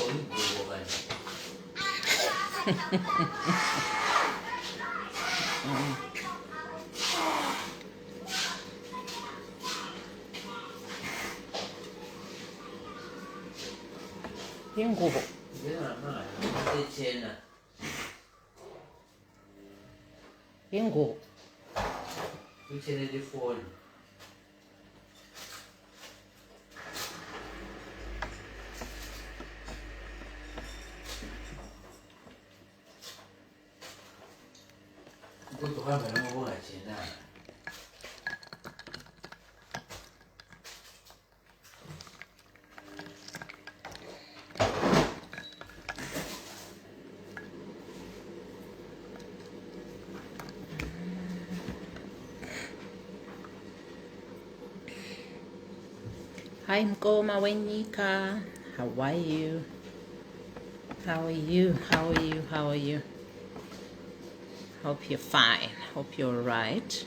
Ingubo. Ingubo. Hi Mkoma Wenika, how are you? How are you? How are you? How are you? Hope you're fine. Hope you're alright.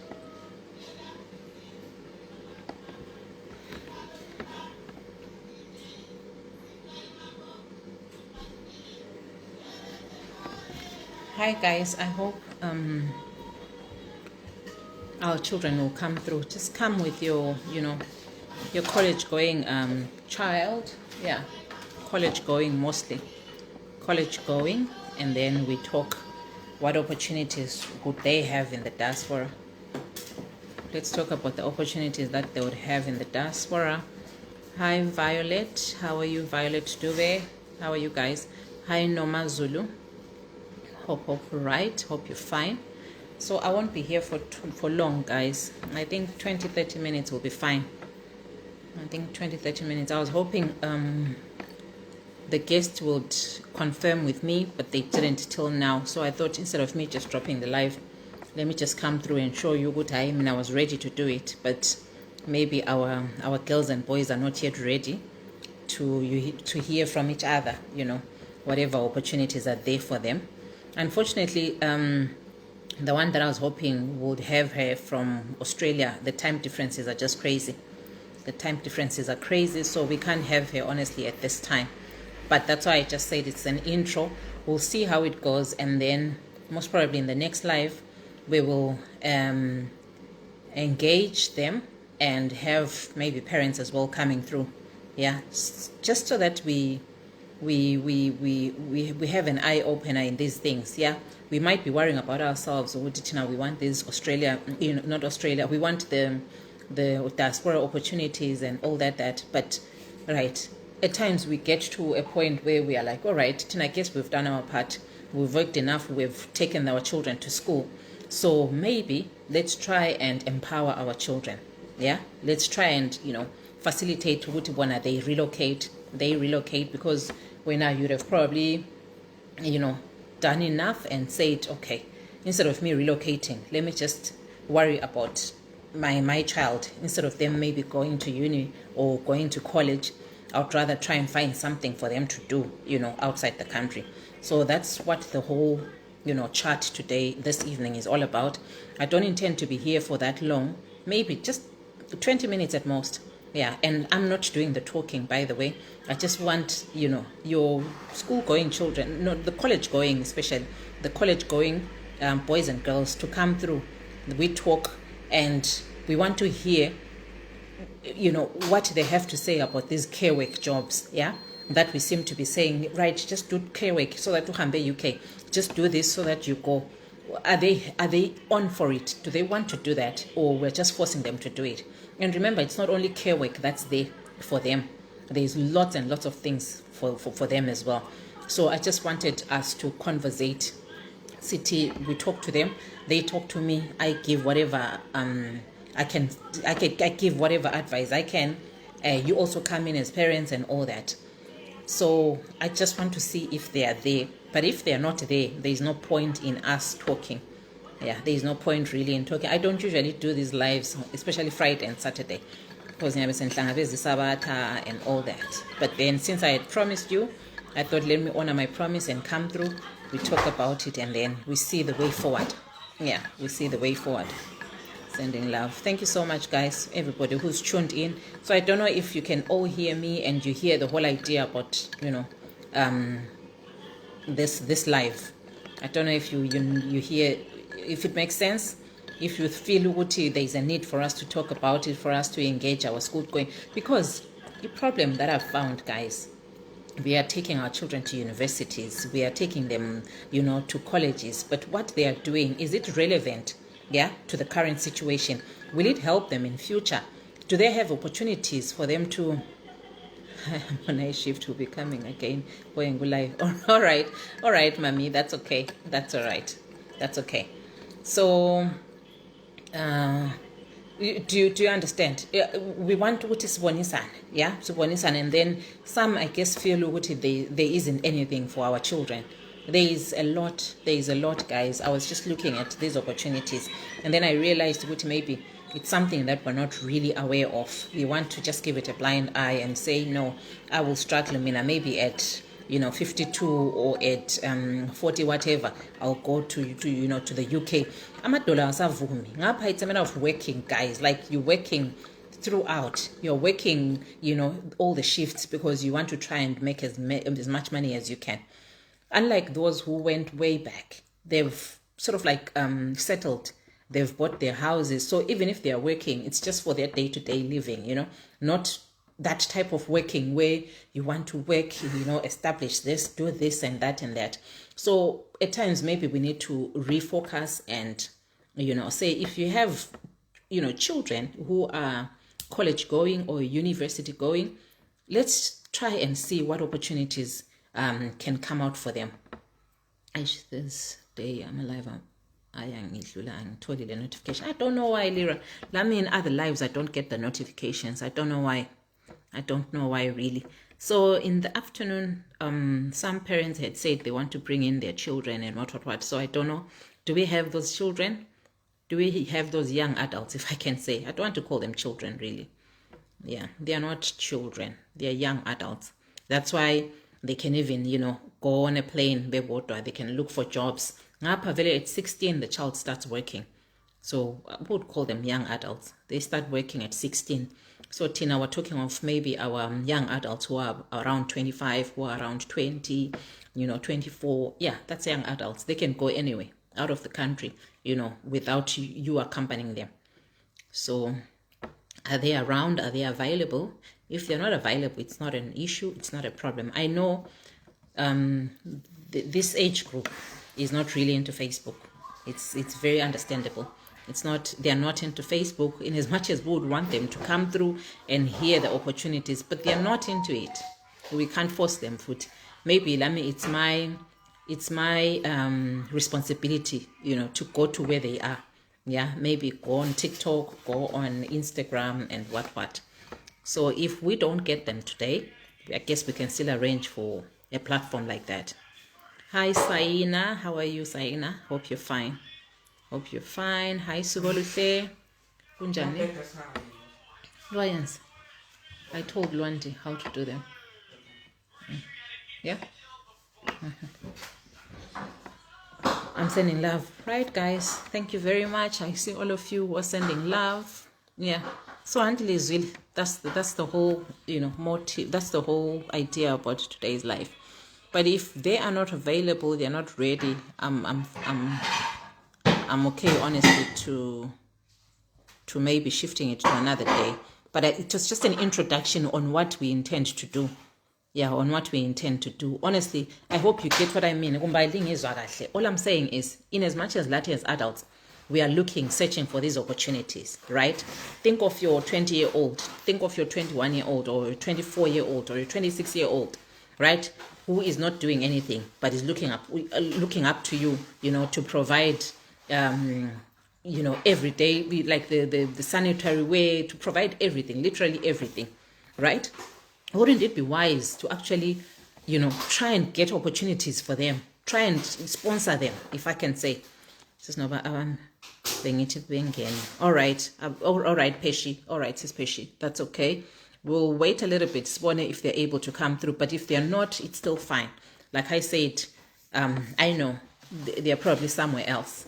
Hi guys, I hope our children will come through. Just come with your, your college going child. Yeah, college going mostly. College going, and then we talk what opportunities would they have in the diaspora. Let's talk about the opportunities that they would have in the diaspora. Hi Violet, how are you? Violet Dube, how are you guys? Hi Noma Zulu, hope right, hope you're fine. So I won't be here for long guys. I think 20-30 minutes will be fine. I think 20-30 minutes. I was hoping the guest would confirm with me, but they didn't till now. So I thought instead of me just dropping the live, let me just come through and show you what I am. And I was ready to do it, but maybe our girls and boys are not yet ready to hear from each other, whatever opportunities are there for them. Unfortunately, the one that I was hoping would have her from Australia, the time differences are just crazy. The time differences are crazy, so we can't have her honestly at this time. But that's why I just said it's an intro. We'll see how it goes, and then most probably in the next live we will engage them and have maybe parents as well coming through. Yeah, just so that we have an eye opener in these things. Yeah, we might be worrying about ourselves. We want this Australia, not Australia. We want the diaspora opportunities and all that. But right, at times we get to a point where we are like, all right, I guess we've done our part. We've worked enough. We've taken our children to school. So maybe let's try and empower our children. Yeah, let's try and facilitate when they relocate. They relocate, because when now you'd have probably done enough and said, okay, instead of me relocating, let me just worry about my child. Instead of them maybe going to uni or going to college, I would rather try and find something for them to do, outside the country. So that's what the whole, chat today, this evening is all about. I don't intend to be here for that long, maybe just 20 minutes at most. Yeah, and I'm not doing the talking, by the way. I just want, your school-going children, the college-going, especially the college-going boys and girls to come through. We talk, and we want to hear, what they have to say about these care work jobs, yeah, that we seem to be saying, right, just do care work so that you can be UK. Just do this so that you go. Are they on for it? Do they want to do that? Or we're just forcing them to do it? And remember, it's not only care work that's there for them. There's lots and lots of things for them as well. So I just wanted us to conversate. City, we talk to them, they talk to me, I give whatever I give whatever advice I can. You also come in as parents and all that. So I just want to see if they are there. But if they are not there, there is no point in us talking. Yeah, there is no point really in talking. I don't usually do these lives, especially Friday and Saturday, because and all that. But then since I had promised you, I thought let me honor my promise and come through. We talk about it, and then we see the way forward. Yeah, we see the way forward. Sending love. Thank you so much, guys, everybody who's tuned in. So I don't know if you can all hear me and you hear the whole idea about, this live. I don't know if you hear, if it makes sense, if you feel there is a need for us to talk about it, for us to engage our school going, because the problem that I've found, guys, we are taking our children to universities, we are taking them, to colleges, but what they are doing, is it relevant, to the current situation? Will it help them in future? Do they have opportunities for them to night shift will be coming again, going live? All right, mommy, that's okay, that's all right, that's okay. So do you understand? We want ukuthi sibonisane, and then some, I guess, feel ukuthi there isn't anything for our children. There is a lot, guys. I was just looking at these opportunities, and then I realized that maybe it's something that we're not really aware of. We want to just give it a blind eye and say, no, I will struggle, maybe at 52 or at 40, whatever, I'll go to the UK. It's a matter of working, guys. Like, you're working throughout. You're working, all the shifts, because you want to try and make as much money as you can. Unlike those who went way back, they've sort of like settled. They've bought their houses. So even if they are working, it's just for their day-to-day living, not that type of working where you want to work, establish this, do this and that and that. So at times, maybe we need to refocus and, say, if you have, children who are college going or university going, let's try and see what opportunities can come out for them. This day I'm alive. I told you the notification. I don't know why, Lyra. In other lives, I don't get the notifications. I don't know why. Really. So in the afternoon, some parents had said they want to bring in their children and what. So I don't know. Do we have those children? Do we have those young adults, if I can say? I don't want to call them children, really. Yeah, they are not children. They are young adults. That's why they can even, go on a plane, they can look for jobs. At 16, the child starts working. So I would call them young adults. They start working at 16. So Tina, we're talking of maybe our young adults who are around 25, who are around 20, 24. Yeah, that's young adults. They can go anywhere out of the country, without you accompanying them. So are they around? Are they available? If they're not available, it's not an issue. It's not a problem. I know this age group is not really into Facebook. It's very understandable. They're not into Facebook, in as much as we would want them to come through and hear the opportunities, but they're not into it. We can't force them. Maybe it's my responsibility, to go to where they are. Yeah, maybe go on TikTok, go on Instagram and what. So if we don't get them today, I guess we can still arrange for a platform like that. Hi, Saina. How are you, Saina? Hope you're fine. Hi, Sugoluhle. Kunjani? Lions. I told Luandi how to do them. Yeah? I'm sending love. Right, guys? Thank you very much. I see all of you who are sending love. Yeah. So until is really, that's the whole, motive. That's the whole idea about today's life. But if they are not available, they're not ready, I'm okay, honestly, to maybe shifting it to another day. But it was just an introduction on what we intend to do. Yeah, on what we intend to do. Honestly, I hope you get what I mean. All I'm saying is, in as much as Latin as adults, we are searching for these opportunities, right? Think of your 20-year-old, think of your 21-year-old, or your 24-year-old, or your 26-year-old, right? Who is not doing anything, but is looking up to you, to provide, every day, like the sanitary way, to provide everything, literally everything, right? Wouldn't it be wise to actually, try and get opportunities for them, try and sponsor them, if I can say? This is not all right, Peshi. All right, sis Peshi. That's okay. We'll wait a little bit, if they're able to come through. But if they're not, it's still fine. Like I said, I know they're probably somewhere else.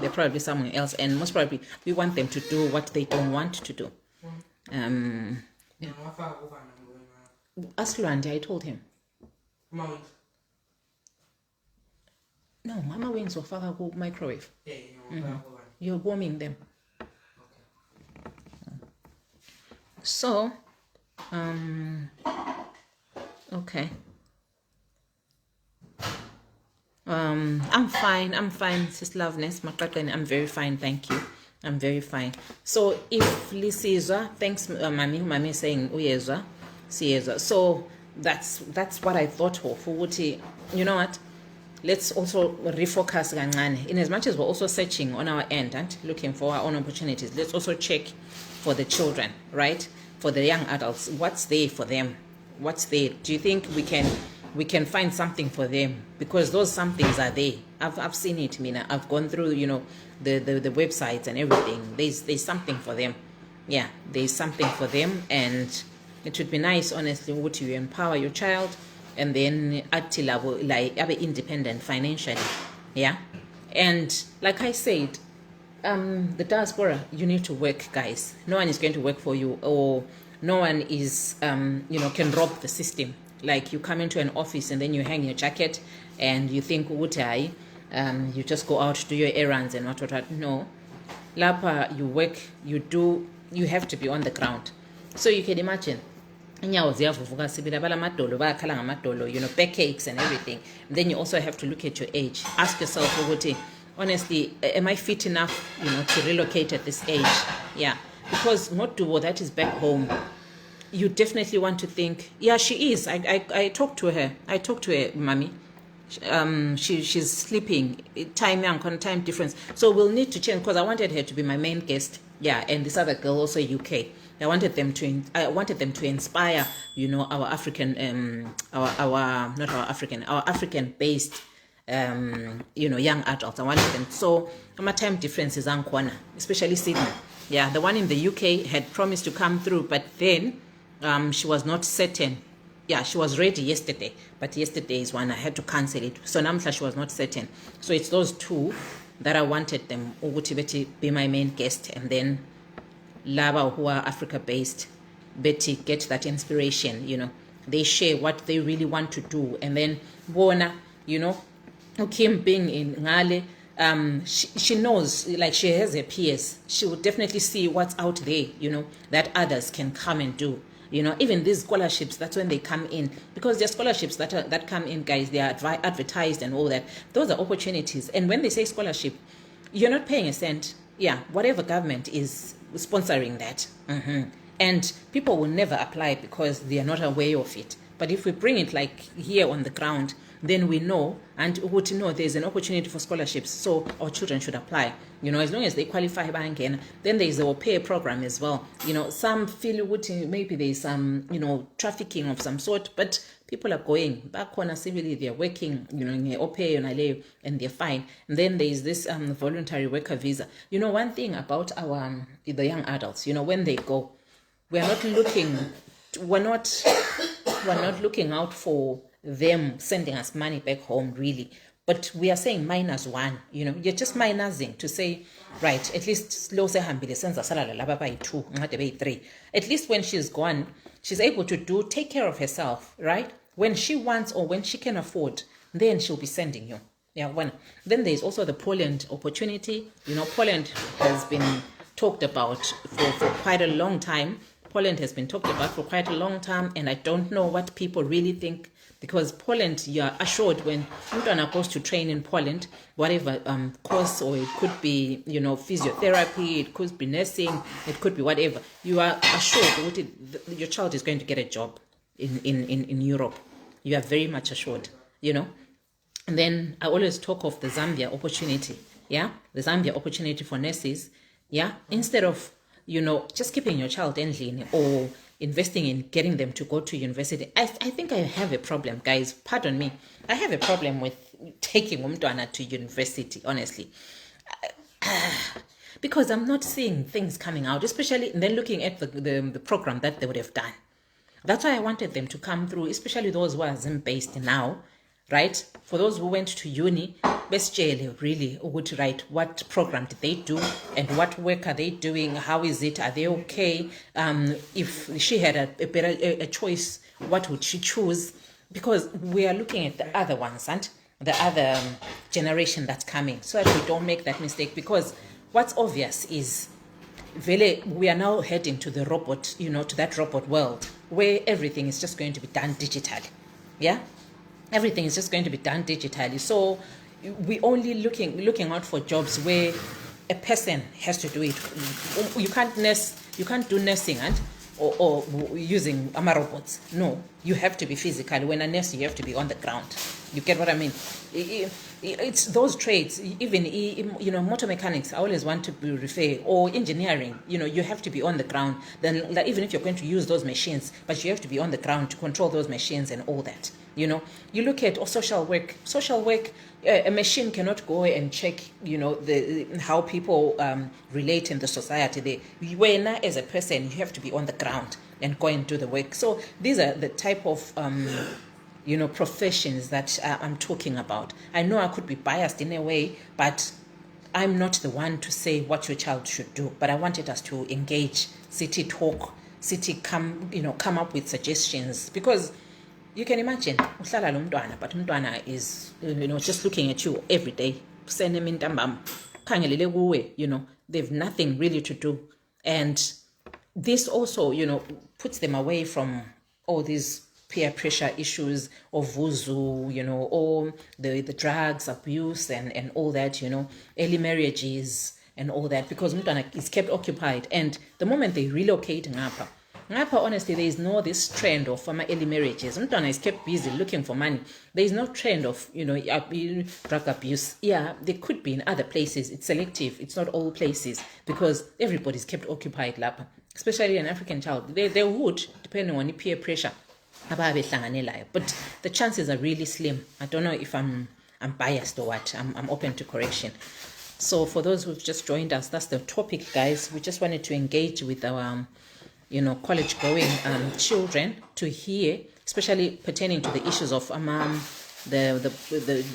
They're probably somewhere else, and most probably we want them to do what they don't want to do. Yeah. Ask Luandi, I told him. No, mama wings wafaka ku microwave. You're warming them. So, okay. I'm fine, Sis Loveness. I'm very fine, thank you. I'm very fine. So if Lisizwa, thanks, Mami is saying uyezwa, siyezwa. So that's what I thought of. You know what? Let's also refocus kancane. In as much as we're also searching on our end and looking for our own opportunities, let's also check for the children, right? For the young adults, what's there for them? What's there? Do you think we can find something for them? Because those somethings are there. I've seen it, Mina. I've gone through, the websites and everything. There's something for them. Yeah, there's something for them, and it would be nice, honestly, would you empower your child and then until like be independent financially. Yeah. And like I said, the diaspora, you need to work, guys. No one is going to work for you, or no one is can rob the system. Like you come into an office and then you hang your jacket and you think you just go out to do your errands and what. No. Lapa, you work, you have to be on the ground. So you can imagine backaches and everything. And then you also have to look at your age. Ask yourself, honestly, am I fit enough, to relocate at this age? Yeah, because not to that is back home. You definitely want to think, yeah, she is. I talked to her. Mommy. She's sleeping. Time difference. So we'll need to change, because I wanted her to be my main guest. Yeah, and this other girl also UK. I wanted them to inspire, our African, our African-based, young adults. I wanted them. So my time differences are kwana, especially Sydney. Yeah, the one in the UK had promised to come through, but then she was not certain. Yeah, she was ready yesterday, but yesterday's one I had to cancel it. So Namtla, she was not certain. So it's those two that I wanted them to be my main guest, and then Laba, who are Africa-based, Betty, get that inspiration. They share what they really want to do, and then Bona, Kim being in Ngale, she knows, like she has her peers. She would definitely see what's out there, that others can come and do. Even these scholarships, that's when they come in, because they're scholarships that come in, guys. They are advertised and all that. Those are opportunities. And when they say scholarship, you're not paying a cent. Yeah, whatever government is sponsoring that. And people will never apply because they are not aware of it. But if we bring it like here on the ground, then we know, and would know there's an opportunity for scholarships, so our children should apply. As long as they qualify banking. Then there's the au pair program as well. Some feel maybe there's some, trafficking of some sort, but people are going back on civilly, they're working, in au pair and they're fine. And then there's this voluntary worker visa. One thing about the young adults, when they go, we're not looking out for them sending us money back home, really. But we are saying -1, you're just minusing to say, right, at least slow se hambile senza salala laba by 2, by 3. At least when she's gone, she's able to take care of herself, right? When she wants or when she can afford, then she'll be sending you. Yeah, then there's also the Poland opportunity. Poland has been talked about for quite a long time. Poland has been talked about for quite a long time, and I don't know what people really think, because Poland, you're assured when Mutana goes to train in Poland, whatever course, or it could be, physiotherapy, it could be nursing, it could be whatever, you are assured that your child is going to get a job in Europe. You are very much assured, And then I always talk of the Zambia opportunity, yeah? The Zambia opportunity for nurses, yeah? Instead of, just keeping your child endlini or investing in getting them to go to university. I think I have a problem, guys. Pardon me. I have a problem with taking umntwana to university, honestly. Because I'm not seeing things coming out, especially then looking at the program that they would have done. That's why I wanted them to come through, especially those who are Zim-based now, right? For those who went to uni, best really would write what program did they do and what work are they doing? How is it? Are they okay? If she had a choice, what would she choose? because we are looking at the other ones and the other generation that's coming, so that we don't make that mistake. Because what's obvious is we are now heading to the robot, to that robot world where everything is just going to be done digitally. Yeah, everything is just going to be done digitally. So we only looking out for jobs where a person has to do it. You can't do nursing or using robots. No, you have to be physical. When a nurse, you have to be on the ground. You get what I mean? It's those trades, even motor mechanics. I always want to refer, or engineering. You have to be on the ground. Then, like, even if you're going to use those machines, but you have to be on the ground to control those machines and all that. You look at social work. Social work, a machine cannot go and check, how people relate in the society. When as a person, you have to be on the ground and go and do the work. So these are the type of professions that I'm talking about. I know I could be biased in a way, but I'm not the one to say what your child should do. But I wanted us to engage, city talk, come up with suggestions, because you can imagine, but umntwana is, just looking at you every day. They've nothing really to do. And this also, puts them away from all these peer pressure issues of vuzu, or the drugs abuse and all that, early marriages and all that, because umntwana is kept occupied. And the moment they relocate ngapha, honestly, there is no this trend of early marriages. Umntwana is kept busy looking for money. There is no trend of, drug abuse. Yeah, there could be in other places. It's selective. It's not all places, because everybody's kept occupied lapha, especially an African child. They would, depending on the peer pressure. But the chances are really slim. I don't know if I'm biased or what. I'm open to correction. So for those who've just joined us, that's the topic, guys. We just wanted to engage with our college-going children to hear, especially pertaining to the issues of the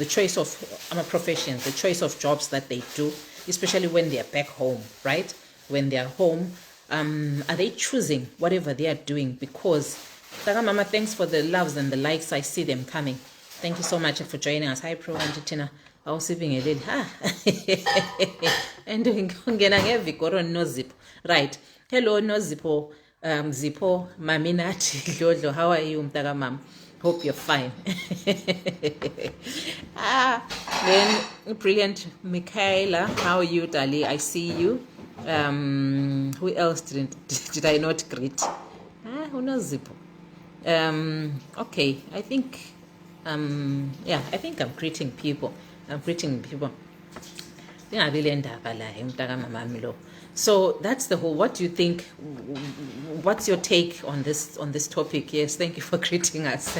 choice of professions, the choice of jobs that they do, especially when they are back home, right? When they are home, are they choosing whatever they are doing? Because Mama, thanks for the loves and the likes. I see them coming. Thank you so much for joining us. Hi, Pro and Tina. I was sipping a little. And doing no zip. Right. Hello, no zippo. Zippo, Maminati, Jojo, how are you, Mtaga Mam? Hope you're fine. Then, brilliant Michaela, how are you, Dali? I see you. Who else did I not greet? Who knows Zippo? Okay, I think, I think I'm greeting people. So that's the whole. What do you think? What's your take on this topic? Yes, thank you for greeting us.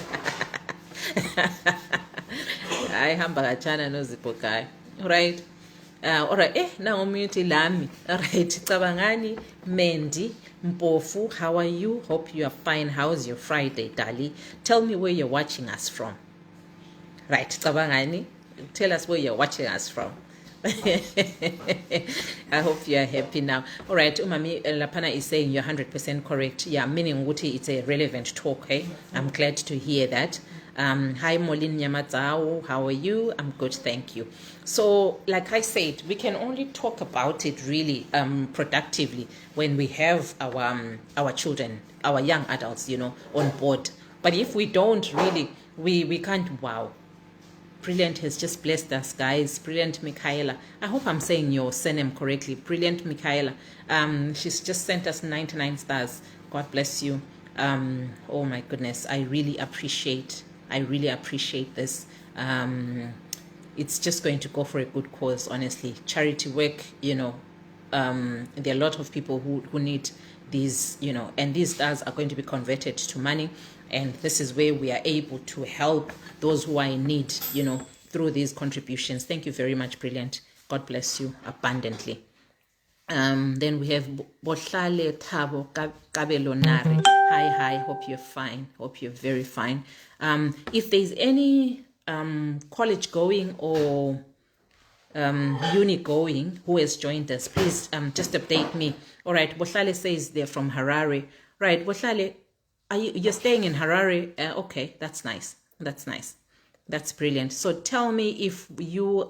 I hamba chana no zipokai. Right. All right. Now community lami. All right. Tabangani, Mendi, Mpofu, how are you? Hope you are fine. How's your Friday, Dali? Tell me where you're watching us from. Right. Tabangani, tell us where you're watching us from. I hope you are happy now. All right, Umami Lapana is saying you're 100% correct. Yeah, meaning Wuti, it's a relevant talk. Eh? I'm glad to hear that. Hi, Molin Yamazao. How are you? I'm good, thank you. So, like I said, we can only talk about it really productively when we have our children, our young adults, on board. But if we don't really, we can't. Wow. Brilliant has just blessed us, guys. Brilliant Michaela. I hope I'm saying your surname correctly. Brilliant Michaela. She's just sent us 99 stars. God bless you. Oh my goodness. I really appreciate this. It's just going to go for a good cause, honestly. Charity work, there are a lot of people who need these, and these stars are going to be converted to money. And this is where we are able to help those who are in need, through these contributions. Thank you very much, Brilliant. God bless you abundantly. Then we have Bohlale Tabo Kabelonare. Hi, hope you're fine. Hope you're very fine. If there's any college going or uni going who has joined us, please just update me. All right, Bohlale says they're from Harare. Right, Bohlale, you're staying in Harare? Okay, that's nice. That's nice. That's brilliant. So tell me if you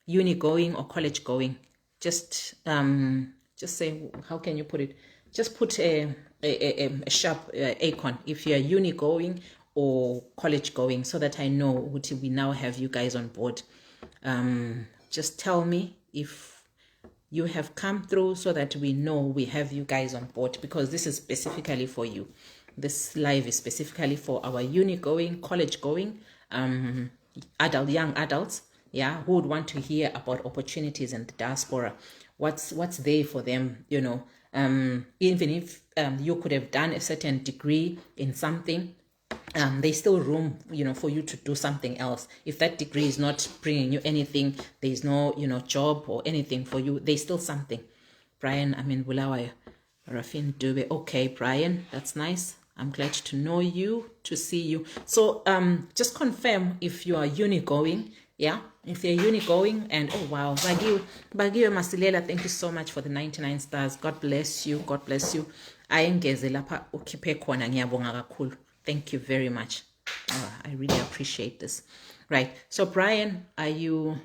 uni going or college going. Just say, how can you put it? Just put a sharp icon if you're uni going or college going, so that I know what we now have you guys on board. Just tell me if you have come through, so that we know we have you guys on board, because this is specifically for you. This live is specifically for our uni going, college going, young adults, yeah, who would want to hear about opportunities in the diaspora. What's there for them, you know. Even if you could have done a certain degree in something, there's still room, you know, for you to do something else. If that degree is not bringing you anything, there's no, you know, job or anything for you, there's still something. Brian, I mean, Bulawayo, Rafin Dube. Okay, Brian, that's nice. I'm glad to know you, to see you. So just confirm if you are uni going. Yeah, if you're uni going. And oh wow, Bagiwe Masilela, thank you so much for the 99 stars. God bless you. God bless you. Ayengeze lapha ukhiphe khona, ngiyabonga kakhulu. Thank you very much. I really appreciate this. Right. So Brian, are you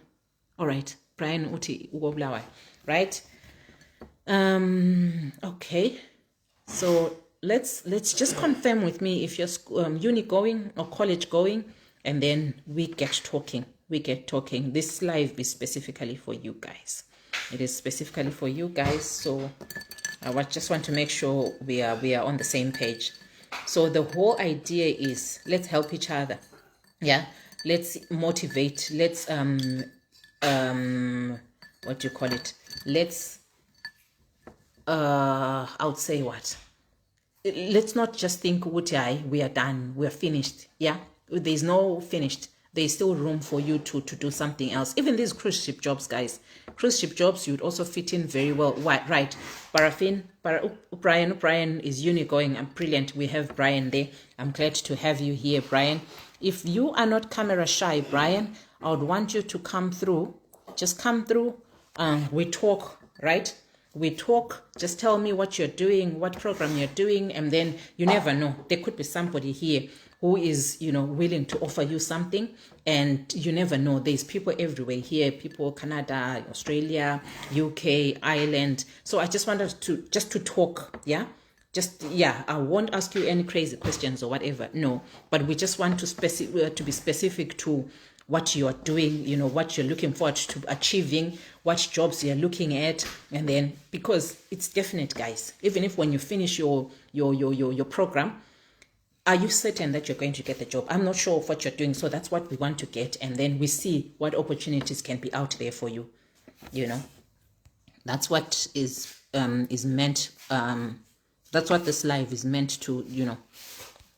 all right? Brian uti ukobulawayo, right? Okay. So let's just confirm with me if you're uni going or college going, and then we get talking. This live is specifically for you guys. It is specifically for you guys. So I just want to make sure we are on the same page. So the whole idea is, let's help each other. Yeah, let's motivate. Let's what do you call it? Let's I would say what? Let's not just think, we are done, we are finished. Yeah, there's no finished. There's still room for you to do something else. Even these cruise ship jobs, guys. Cruise ship jobs, you'd also fit in very well. Right. Brian is uni going. I'm brilliant. We have Brian there. I'm glad to have you here, Brian. If you are not camera shy, Brian, I would want you to come through. Just come through. We talk, right? We talk. Just tell me what you're doing, what program you're doing, and then you never know. There could be somebody here who is, you know, willing to offer you something, and you never know. There's people everywhere here, people Canada, Australia, UK, Ireland. So I just wanted to talk, yeah? I won't ask you any crazy questions or whatever, no. But we just want to be specific to what you are doing, you know, what you're looking forward to achieving, what jobs you're looking at, and then, because it's definite, guys. Even if when you finish your program, are you certain that you're going to get the job? I'm not sure of what you're doing, so that's what we want to get, and then we see what opportunities can be out there for you. You know, that's what is meant. That's what this live is meant to, you know,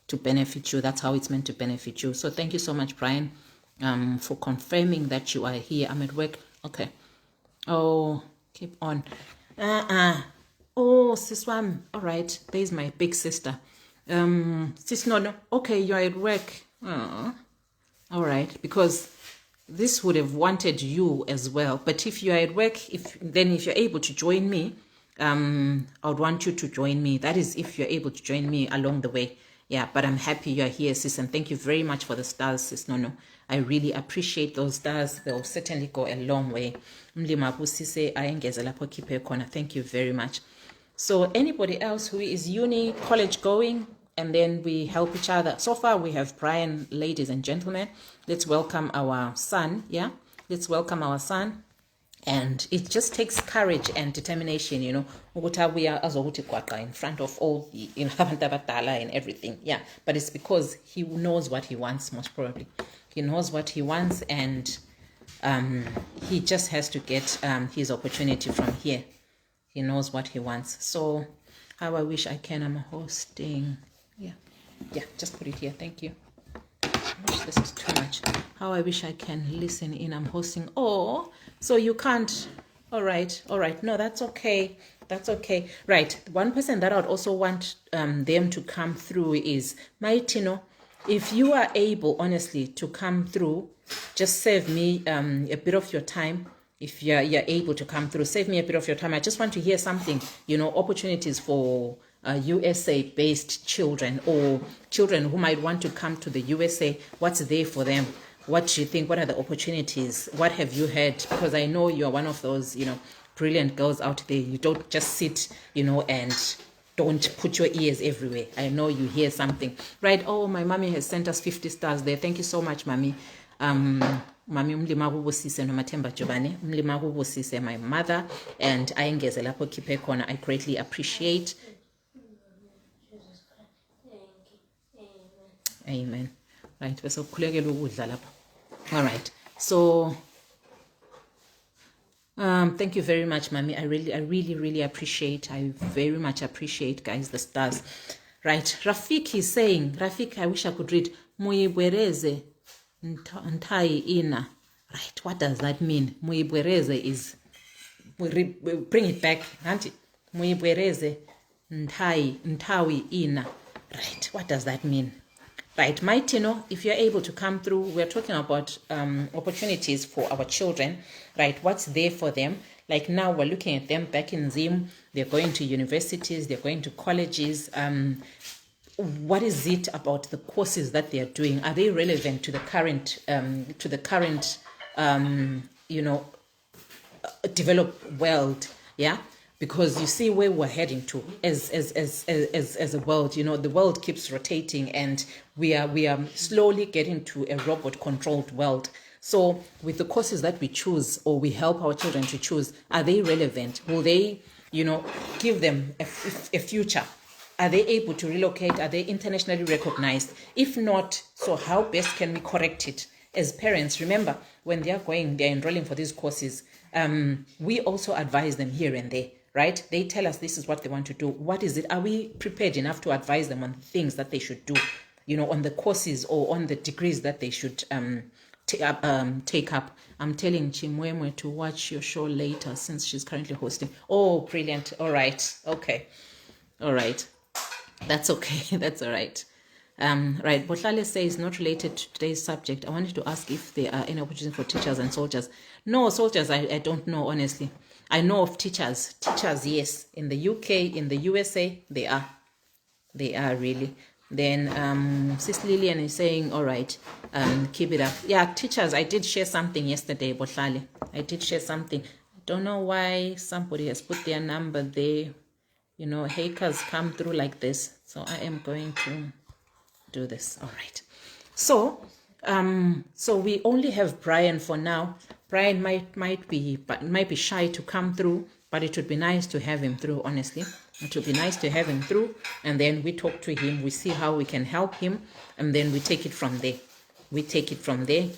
to benefit you. That's how it's meant to benefit you. So thank you so much, Brian, for confirming that you are here. I'm at work. Okay. Oh, keep on. Oh, Siswam. All right. There's my big sister. Sis, no. Okay, you're at work. All right, because this would have wanted you as well. But if you're at work, if you're able to join me, I would want you to join me. That is, if you're able to join me along the way. Yeah, but I'm happy you're here, sis, and thank you very much for the stars, sis. No. I really appreciate those stars. They'll certainly go a long way. Thank you very much. So anybody else who is uni, college going, and then we help each other. So far we have Brian, ladies and gentlemen. Let's welcome our son. Yeah, let's welcome our son. And it just takes courage and determination, you know, we are in front of all the, you know, and everything. Yeah, but it's because he knows what he wants, most probably. He knows what he wants, and he just has to get his opportunity from here. He knows what he wants. So how I wish I can. I'm hosting. Yeah, just put it here. Thank you. This is too much. How I wish I can listen in. I'm hosting. Oh, so you can't. All right. No, that's okay. Right. One person that I would also want them to come through is Maitino. If you are able, honestly, to come through, just save me a bit of your time. If you're able to come through, save me a bit of your time. I just want to hear something, you know, opportunities for USA-based children, or children who might want to come to the USA. What's there for them? What do you think? What are the opportunities? What have you heard? Because I know you're one of those, brilliant girls out there. You don't just sit, and don't put your ears everywhere. I know you hear something, right? Oh, my mommy has sent us 50 stars there. Thank you so much, mommy. Mami umlima kubusise nomathemba Jobane, umlima kubusise my mother, and ayengeze lapho khiphe khona. I greatly appreciate. Amen. Right, bese ukukhulekela ukudla lapha. All right. So thank you very much, Mami. I really appreciate. I very much appreciate, guys, the stars. Right. Rafik is saying, Rafik, I wish I could read Muyibwereze Ntai ina. Right, what does that mean? Muyibwereze is, bring it back, auntie. Muyibwereze Ntawi ina. Right, what does that mean? Right, Maitino, if you're able to come through, we're talking about opportunities for our children, right? What's there for them? Like now we're looking at them back in Zim, they're going to universities, they're going to colleges. What is it about the courses that they are doing? Are they relevant to the current, developed world? Yeah, because you see where we're heading to as a world. The world keeps rotating, and we are slowly getting to a robot-controlled world. So with the courses that we choose, or we help our children to choose, are they relevant? Will they, give them a future? Are they able to relocate? Are they internationally recognized? If not, so how best can we correct it? As parents, remember, when they're enrolling for these courses, we also advise them here and there, right? They tell us this is what they want to do. What is it? Are we prepared enough to advise them on things that they should do, on the courses or on the degrees that they should take up? I'm telling Chimwemwe to watch your show later since she's currently hosting. Oh, brilliant. All right. Okay. All right. That's okay. That's all right. Right. Botlale says not related to today's subject. I wanted to ask if there are any opportunities for teachers and soldiers. No, soldiers, I don't know, honestly. I know of teachers. Teachers, yes. In the UK, in the USA, they are. They are really. Then Sis Lillian is saying, all right, keep it up. Yeah, teachers, I did share something yesterday, Botlale. I did share something. I don't know why somebody has put their number there. Hackers come through like this. So I am going to do this. All right. So we only have Brian for now. Brian might be shy to come through, but it would be nice to have him through, honestly. It would be nice to have him through, and then we talk to him, we see how we can help him, and then we take it from there.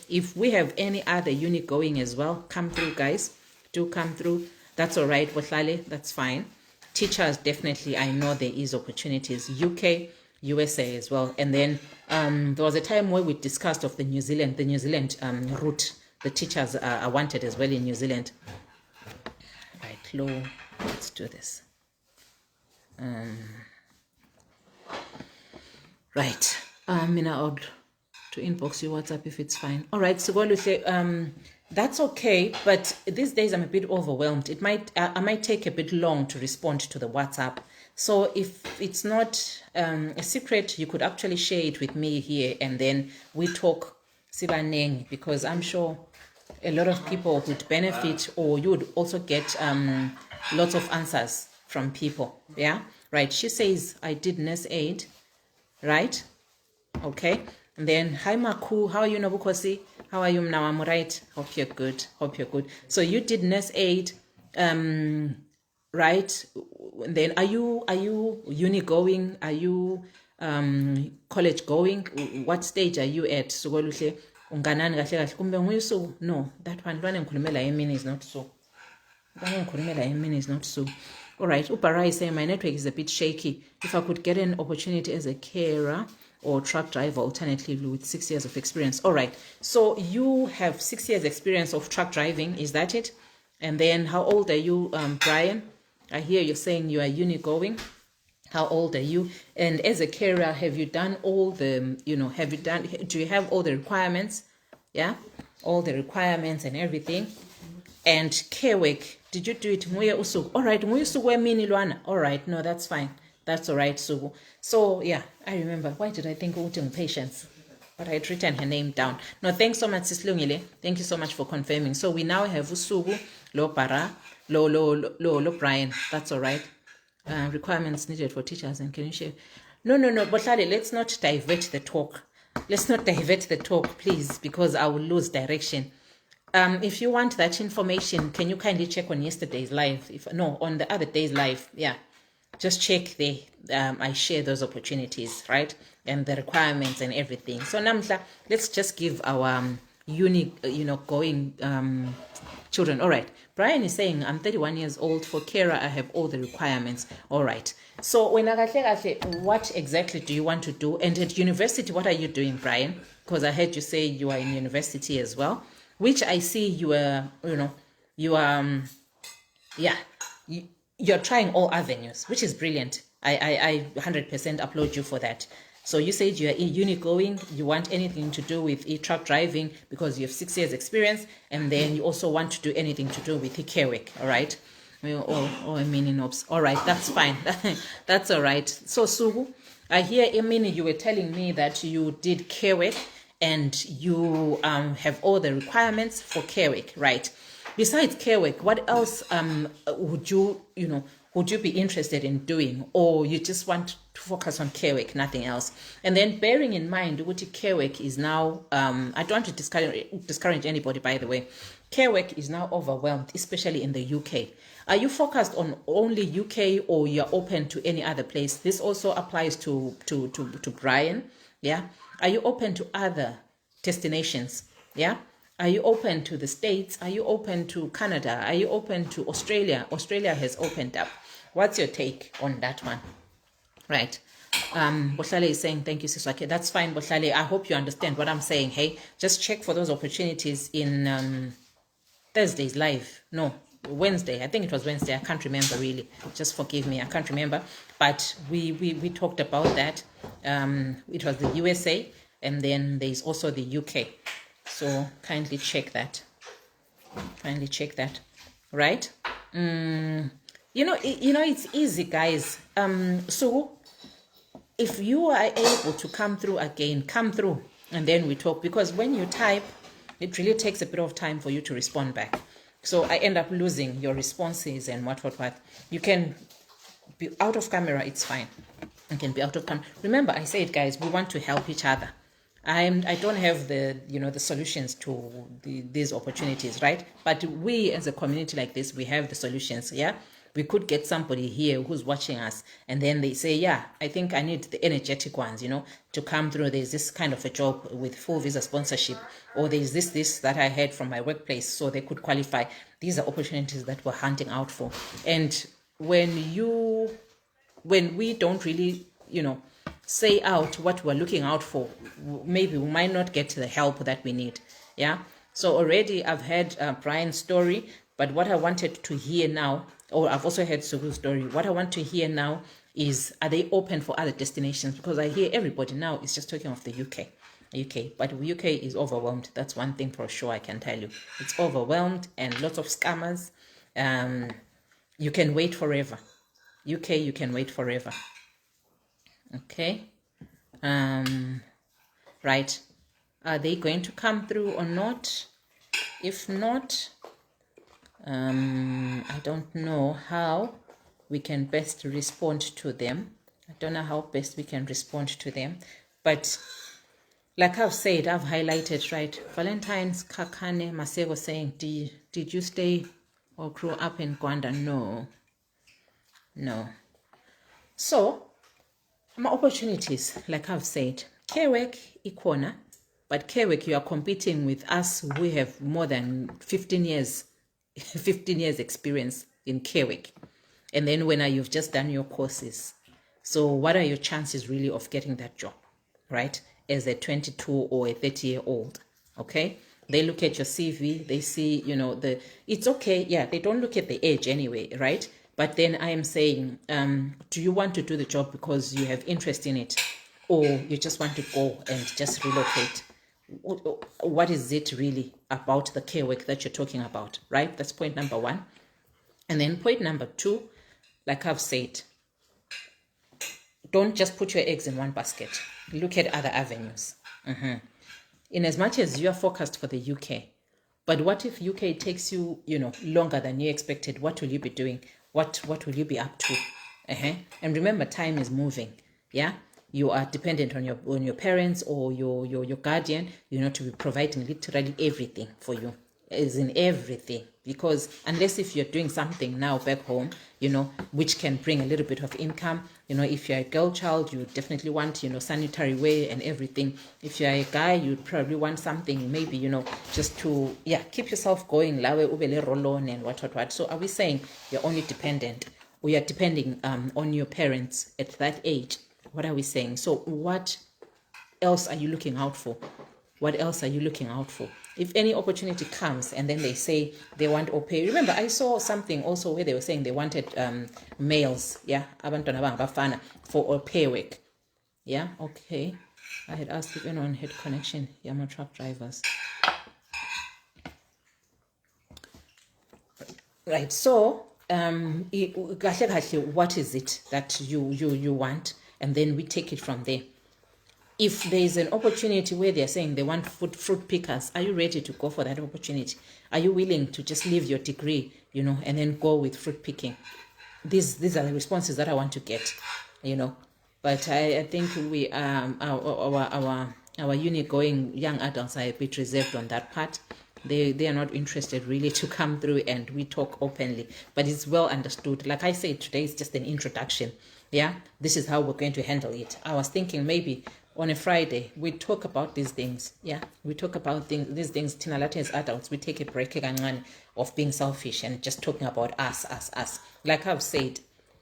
If we have any other unit going as well, come through, guys. Do come through. That's all right, Botlale. That's fine. Teachers, definitely, I know there is opportunities. UK, USA as well. And then there was a time where we discussed of the New Zealand route. The teachers are wanted as well in New Zealand. Right, Lo, let's do this. Right. I'll to inbox you WhatsApp if it's fine. All right, so that's okay, but these days I'm a bit overwhelmed. I might take a bit long to respond to the WhatsApp. So if it's not a secret, you could actually share it with me here, and then we talk Sibaneng, because I'm sure a lot of people would benefit, or you would also get lots of answers from people. Yeah, right. She says, I did nurse aid, right? Okay. And then, hi Maku, how are you, Nobukosi? How are you now? I'm right. Hope you're good. So you did nurse aid, right? Then are you uni going? Are you college going? What stage are you at? So no, that one is not so. All right. Upara is saying my network is a bit shaky. If I could get an opportunity as a carer or truck driver alternatively with 6 years of experience. All right. So you have 6 years experience of truck driving. Is that it? And then how old are you, Brian? I hear you're saying you are uni going. How old are you? And as a carer, have you done all the, do you have all the requirements? Yeah. All the requirements and everything. And care work, did you do it? All right. All right. No, that's fine. That's all right, Sugu. So yeah, I remember. Why did I think Uting Patience? But I had written her name down. No, thanks so much, Sis Lungile. Thank you so much for confirming. So we now have Usugu, Lo Para, Lo Brian. That's all right. Requirements needed for teachers, and can you share? No, Botlale, let's not divert the talk. Let's not divert the talk, please, because I will lose direction. If you want that information, can you kindly check on yesterday's live? On the other day's live, yeah. Just check there. I share those opportunities, right? And the requirements and everything. So Namhla, let's just give our unique, going children. All right. Brian is saying, I'm 31 years old. For Kera, I have all the requirements. All right. So what exactly do you want to do? And at university, what are you doing, Brian? Because I heard you say you are in university as well, which I see you are, you're trying all avenues, which is brilliant. I 100% applaud you for that. So you said you're in uni going, you want anything to do with e-truck driving because you have 6 years experience, and then you also want to do anything to do with e-care work, all right? All right, that's fine. That's all right. So Sugu, I hear, Emini, you were telling me that you did care work and you have all the requirements for care work, right? Besides care work, what else would you be interested in doing, or you just want to focus on care work, nothing else? And then bearing in mind, what care work is now, I don't want to discourage anybody, by the way. Care work is now overwhelmed, especially in the UK. Are you focused on only UK, or you're open to any other place? This also applies to Brian, yeah? Are you open to other destinations, yeah? Are you open to the States? Are you open to Canada? Are you open to Australia? Australia has opened up. What's your take on that one? Right. Bohlale is saying, thank you, Siswake. That's fine, Bohlale. I hope you understand what I'm saying. Hey, just check for those opportunities in Thursday's live. No, Wednesday. I think it was Wednesday. I can't remember really. Just forgive me. I can't remember. But we talked about that. It was the USA, and then there's also the UK. So kindly check that. Right? It's easy, guys. So if you are able to come through again, come through, and then we talk. Because when you type, it really takes a bit of time for you to respond back. So I end up losing your responses and what. You can be out of camera, it's fine. You can be out of camera. Remember, I said, guys, we want to help each other. I don't have the solutions to these opportunities, right? But we as a community like this, we have the solutions, yeah? We could get somebody here who's watching us, and then they say, yeah, I think I need the energetic ones, to come through. There's this kind of a job with full visa sponsorship, or there's this that I had from my workplace, so they could qualify. These are opportunities that we're hunting out for. And when we don't really, say out what we're looking out for, maybe we might not get the help that we need. Yeah. So already I've heard Brian's story, but what I wanted to hear now, or I've also heard Sugu's story, what I want to hear now is, are they open for other destinations? Because I hear everybody now is just talking of the UK, but the UK is overwhelmed. That's one thing for sure, I can tell you. It's overwhelmed and lots of scammers. You can wait forever. UK, you can wait forever. Okay. Right. Are they going to come through or not? If not, I don't know how we can best respond to them. But like I've said, I've highlighted, right? Valentine's Kakane Masego saying, did you stay or grow up in Rwanda? No. So, my opportunities, like I've said, care work, ikona, but care work, you are competing with us who have more than 15 years experience in care work. And then when you've just done your courses. So what are your chances really of getting that job, right? As a 22 or a 30-year-old, okay? They look at your CV, they see, it's okay. Yeah, they don't look at the age anyway, right? But then I am saying, do you want to do the job because you have interest in it, or you just want to go and just relocate? What is it really about the care work that you're talking about, right? That's point number one. And then point number two, like I've said, don't just put your eggs in one basket. Look at other avenues. In as much as you are focused for the UK, but what if UK takes you, longer than you expected? What will you be doing? What will you be up to? And remember, time is moving. Yeah, you are dependent on your parents or your guardian, to be providing literally everything for you, as in everything. Because unless if you're doing something now back home, which can bring a little bit of income, if you're a girl child, you definitely want, sanitary wear and everything. If you're a guy, you'd probably want something, maybe, just to, keep yourself going, lawe ubele rolon and what. So are we saying you're only dependent, or you're depending on your parents at that age? What are we saying? So what else are you looking out for? What else are you looking out for? If any opportunity comes and then they say they want au pair. Remember, I saw something also where they were saying they wanted males, abantwana bangabafana, for au pair work. Yeah, okay. I had asked if anyone had connection. Yama truck drivers. Right, so what is it that you want? And then we take it from there. If there is an opportunity where they're saying they want fruit pickers, are you ready to go for that opportunity? Are you willing to just leave your degree, and then go with fruit picking? These are the responses that I want to get, But I think we our uni going young adults are a bit reserved on that part. They are not interested really to come through and we talk openly, but it's well understood. Like I said, today is just an introduction. Yeah, this is how we're going to handle it. I was thinking maybe on a Friday we talk about these things. Yeah, we talk about these things. Tinalate as adults, we take a break of being selfish and just talking about us. Like I've said,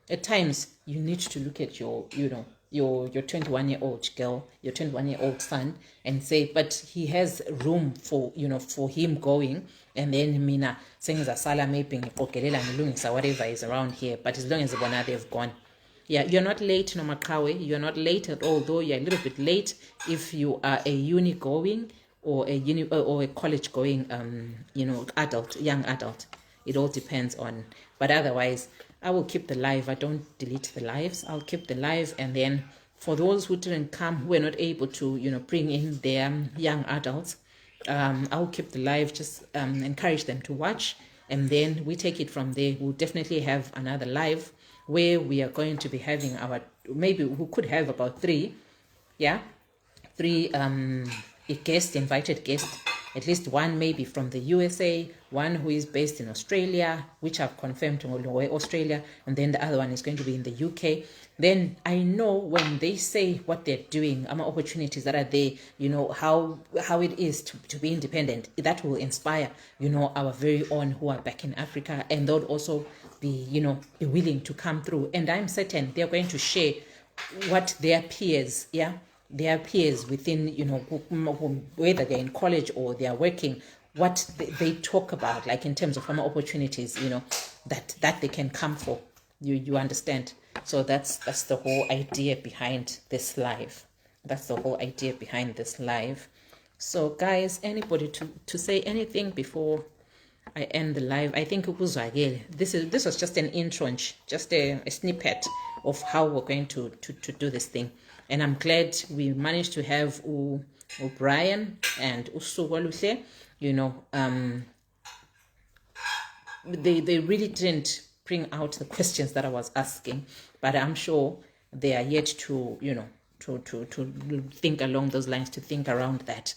at times you need to look at your 21-year-old girl, your 21-year-old son, and say, but he has room for for him going, and then mina saying sala maybe whatever is around here, but as long as they've gone. Yeah, you're not late, no makawe. You're not late at all, though you're a little bit late if you are a uni going or a college going young adult. It all depends on, but otherwise I will keep the live. I don't delete the lives. I'll keep the live, and then for those who didn't come, who were not able to bring in their young adults, I'll keep the live. Just encourage them to watch, and then we take it from there. We'll definitely have another live where we are going to be having maybe we could have about three invited guests, at least one maybe from the USA, one who is based in Australia, which I've confirmed to Australia, and then the other one is going to be in the UK. Then I know when they say what they're doing, opportunities that are there, how it is to be independent, that will inspire, our very own who are back in Africa, and they'll also be willing to come through. And I'm certain they're going to share what their peers, their peers within, whether they're in college or they're working, what they talk about, like in terms of opportunities, that they can come for. You understand? So that's the whole idea behind this live. That's the whole idea behind this live. So guys, anybody to say anything before I end the live? I think this was just an intro, just a snippet of how we're going to do this thing. And I'm glad we managed to have Brian and Usuwaluhle. They really didn't bring out the questions that I was asking, but I'm sure they are yet to to think along those lines, to think around that,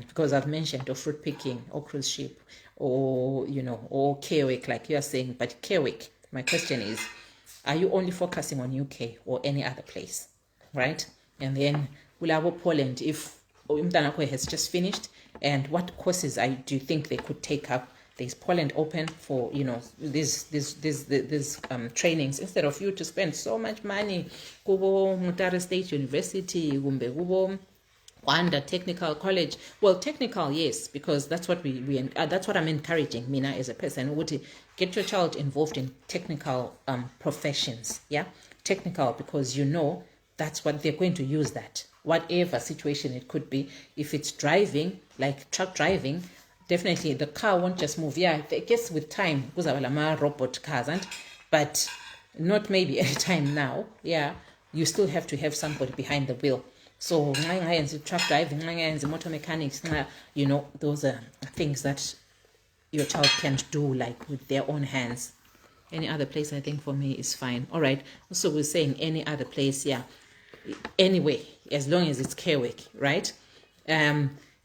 because I've mentioned or fruit picking or cruise ship or or Kewik, like you are saying. But Kewik, my question is, are you only focusing on UK or any other place, right? And then Ulabo Poland, if Umtanako has just finished, and what courses do you think they could take up? There's Poland open for these trainings, instead of you to spend so much money kubo Mutare State University, kumbe kubo Wanda Technical College. Well, technical, yes, because that's what that's what I'm encouraging Mina as a person. Would get your child involved in technical professions, technical, because that's what they're going to use, that whatever situation it could be. If it's driving, like truck driving, definitely the car won't just move. I guess with time, because I will robot cars, but not maybe any time now. you still have to have somebody behind the wheel. So truck driving, motor mechanics, you know, those are things that your child can do like with their own hands. Any other place, I think, for me is fine. All right. So we're saying any other place, yeah. Anyway, as long as it's care work, right?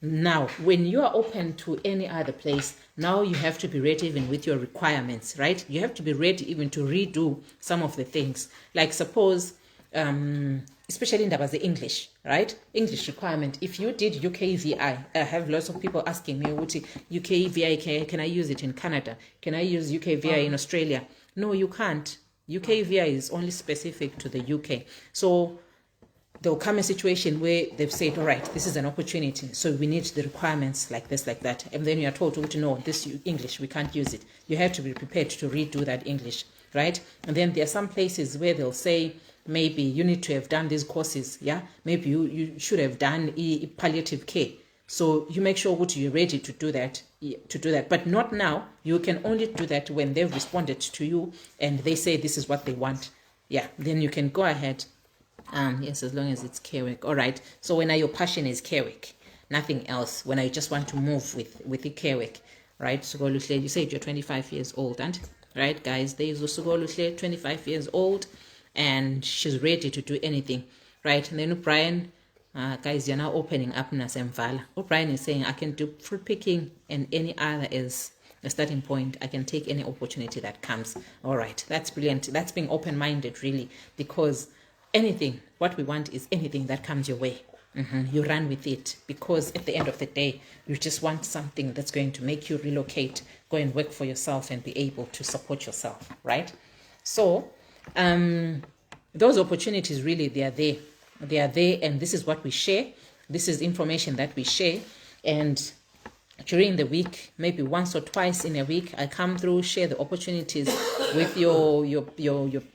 Now, when you are open to any other place, now you have to be ready even with your requirements, right? You have to be ready even to redo some of the things. Like suppose, especially in the English, right? English requirement. If you did UKVI, I have lots of people asking me, what UKVI, can I use it in Canada? Can I use UKVI in Australia? No, you can't. UKVI is only specific to the UK. So there'll come a situation where they've said, all right, this is an opportunity, so we need the requirements like this, like that. And then you're told to know this English, we can't use it. You have to be prepared to redo that English, right? And then there are some places where they'll say, maybe you need to have done these courses, yeah? Maybe you should have done palliative care. So you make sure that you're ready to do that, but not now. You can only do that when they've responded to you and they say this is what they want. Yeah, then you can go ahead. Yes, as long as it's care work. All right. So when your passion is care work, nothing else. When I just want to move with the care work, right? So you said you're 25 years old, and right, guys, there is also 25 years old, and she's ready to do anything, right? And then Brian, guys, you're now opening up Nasemvala. Brian is saying I can do fruit picking and any other is a starting point. I can take any opportunity that comes. All right, that's brilliant. That's being open-minded, really, because anything, what we want is anything that comes your way. You run with it, because at the end of the day, you just want something that's going to make you relocate, go and work for yourself and be able to support yourself, right? So those opportunities, really, they are there. They are there, and this is what we share. This is information that we share. And during the week, maybe once or twice in a week, I come through, share the opportunities with your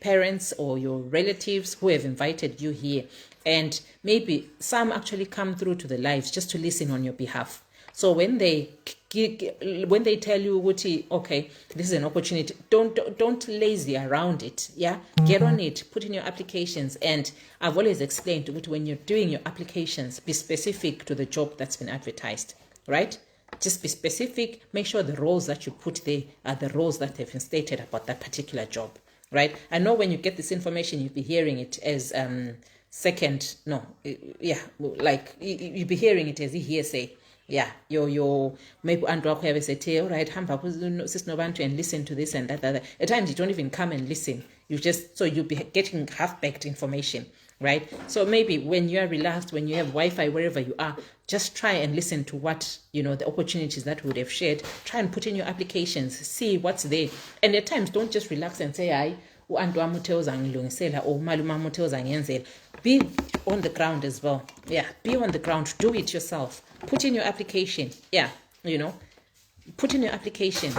parents or your relatives who have invited you here. And maybe some actually come through to the lives just to listen on your behalf. So when they tell you, okay, this is an opportunity, don't lazy around it. Yeah, get on it, put in your applications. And I've always explained that when you're doing your applications, be specific to the job that's been advertised, right? Just be specific. Make sure the roles that you put there are the roles that have been stated about that particular job, right? I know when you get this information, you'll be hearing it as you'll be hearing it as a hearsay. Yeah, your maybe Andrew have said, all right, hamba and listen to this and that. At times you don't even come and listen. You'll be getting half-baked information, right? So maybe when you are relaxed, when you have Wi-Fi wherever you are, just try and listen to what, the opportunities that we would have shared. Try and put in your applications, see what's there. And at times, don't just relax and say, be on the ground as well. Yeah, be on the ground. Do it yourself. Put in your application. Yeah, put in your application.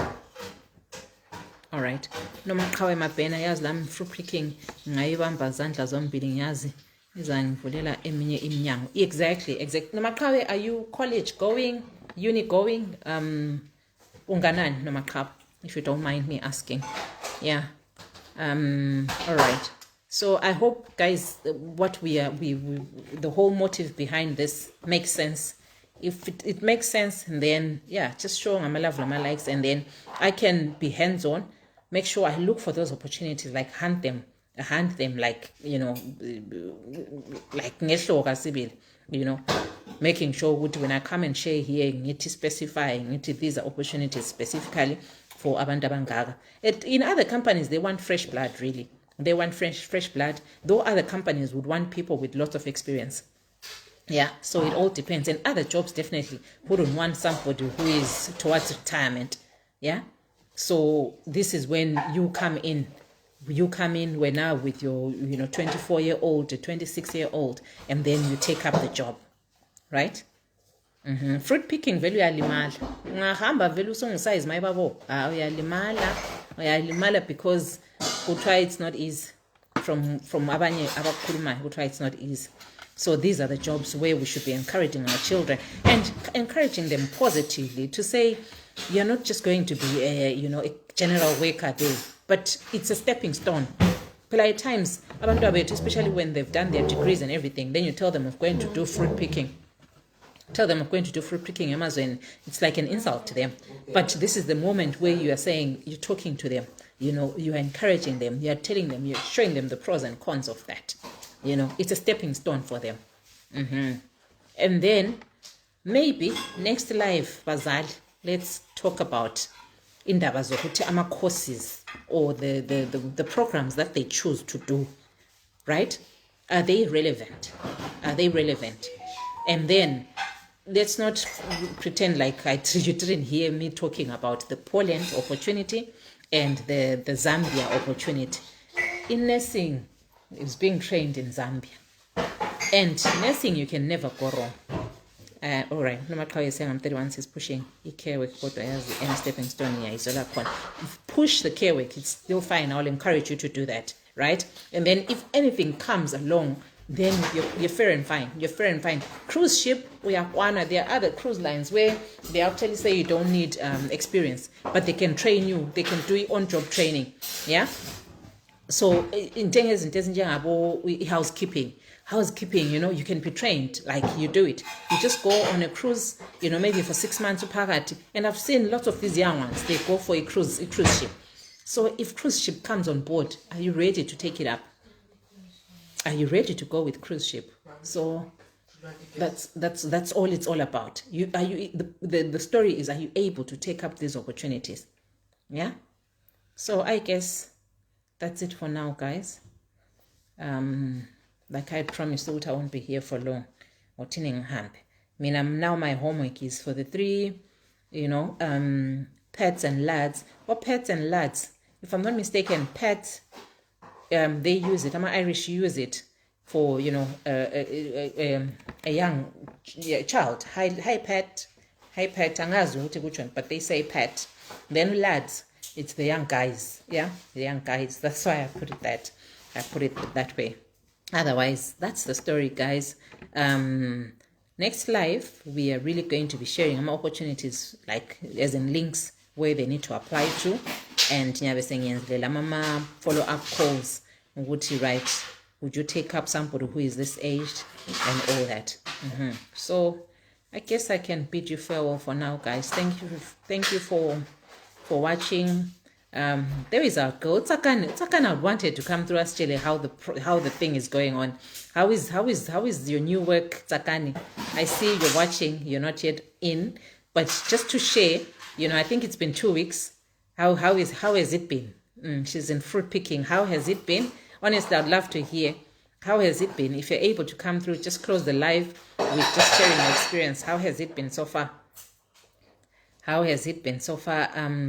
All right. Noma qhawe mabhena yazi lami fruit picking ngayibamba zandla zombili ngiyazi izangivulela eminye iminyango. Exactly. Noma qhawe, are you college going, uni going? Unganani noma qhawe, if you don't mind me asking. Yeah. All right. So I hope, guys, what the whole motive behind this makes sense. If it makes sense, then yeah, just show my love, my likes, and then I can be hands-on. Make sure I look for those opportunities, like hunt them, like like ngehloka sibili, making sure that when I come and share here, specifying these are opportunities specifically for abantu abangaka. In other companies, they want fresh blood, really. They want fresh blood, though other companies would want people with lots of experience. Yeah, so it all depends. And other jobs definitely wouldn't want somebody who is towards retirement. Yeah, so this is when you come in. You come in when now with your 24-year-old, 26-year-old, and then you take up the job, right? Fruit picking vele uyalimala. Ungahamba vele usungisize mayibabo. Uyalimala because uthiwa it's not easy. From abanye abakhulumayo uthiwa it's not easy. So these are the jobs where we should be encouraging our children and encouraging them positively to say you're not just going to be a general worker there, but it's a stepping stone. But at times, abantu abethu, especially when they've done their degrees and everything, then you tell them of going to do fruit picking. Tell them of going to do fruit picking, Amazon. It's like an insult to them. But this is the moment where you are saying, you're talking to them, you are encouraging them, you are telling them, you're showing them the pros and cons of that. It's a stepping stone for them. And then maybe next live, Bazal, let's talk about indaba zokuthi ama-courses or the programs that they choose to do, right? Are they relevant? And then let's not pretend like you didn't hear me talking about the Poland opportunity and the Zambia opportunity. In nursing, is being trained in Zambia. And nursing, you can never go wrong. All right, no matter how you're saying, I'm 31, is pushing care work, but as any stepping stone here is all up on. Push the care work, it's still fine. I'll encourage you to do that, right? And then if anything comes along, then you're fair and fine. Cruise ship, we are one. There are other cruise lines where they actually say you don't need experience, but they can train you. They can do on-job training. Yeah. So in housekeeping, you can be trained, like you do it. You just go on a cruise, maybe for 6 months to Pagati. And I've seen lots of these young ones, they go for a cruise ship. So if cruise ship comes on board, are you ready to take it up? Are you ready to go with cruise ship? So that's all it's all about. The story is, are you able to take up these opportunities? Yeah. So I guess that's it for now, guys. Like I promised, I won't be here for long. Now my homework is for the 3, pets and lads. Or pets and lads. If I'm not mistaken, pets, they use it. Irish use it for, a young child. Hi pet. But they say pet. Then lads, it's the young guys. Yeah, the young guys. That's why I put it that way. Otherwise, that's the story, guys. Next live, we are really going to be sharing some opportunities, like as in links where they need to apply to, and follow-up calls. Would you take up somebody who is this aged and all that? So I guess I can bid you farewell for now, guys. Thank you for watching. There is our girl Tsakana wanted to come through us, Chile, how the thing is going on. How is your new work, Tsakani? I see you're watching, you're not yet in, but just to share, I think it's been 2 weeks. How has it been? She's in fruit picking. How has it been? Honestly, I'd love to hear. How has it been? If you're able to come through, just close the live with just sharing your experience. How has it been so far?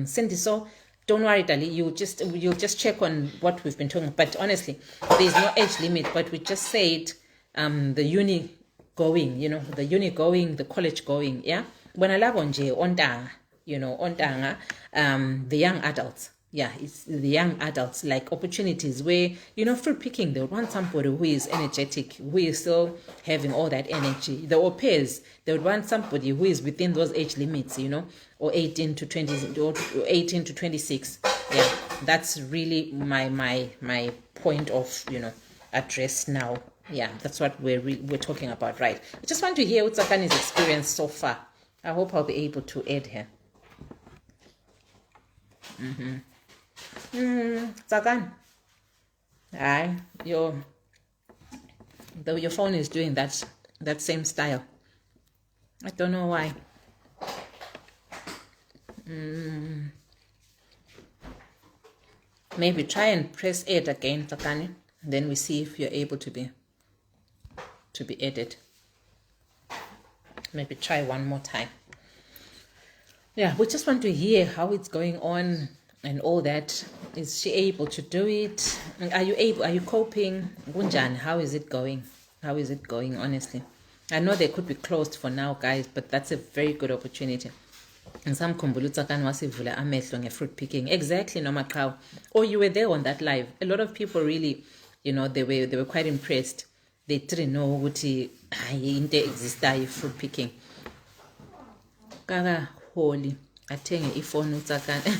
Cindy, so don't worry, Dali. You'll just check on what we've been talking. But honestly, there's no age limit. But we just said the uni going, the college going. Yeah. When I love onje ontanga, the young adults. Yeah, it's the young adults, like opportunities where, fruit picking, they would want somebody who is energetic, who is still having all that energy. The au pairs, they would want somebody who is within those age limits, or 18 to 20, or 18 to 26. Yeah, that's really my point of, address now. Yeah, that's what we're talking about, right? I just want to hear Utsakani's experience so far. I hope I'll be able to aid her. Tsakan. Your phone is doing that same style. I don't know why. Maybe try and press 8 again, Tsakani. Then we see if you're able to be added. Maybe try one more time. Yeah, we just want to hear how it's going on and all that. Is she able to do it? Are you coping? Gunjan, how is it going? Honestly? I know they could be closed for now, guys, but that's a very good opportunity. And some kumbulutsakan wasivula amehlo nge-fruit picking. Exactly, Noma Kau. Oh, you were there on that live. A lot of people really, they were quite impressed. They didn't know what inte existai fruit picking. Kaka holy. Athenge ifoni uTsakani.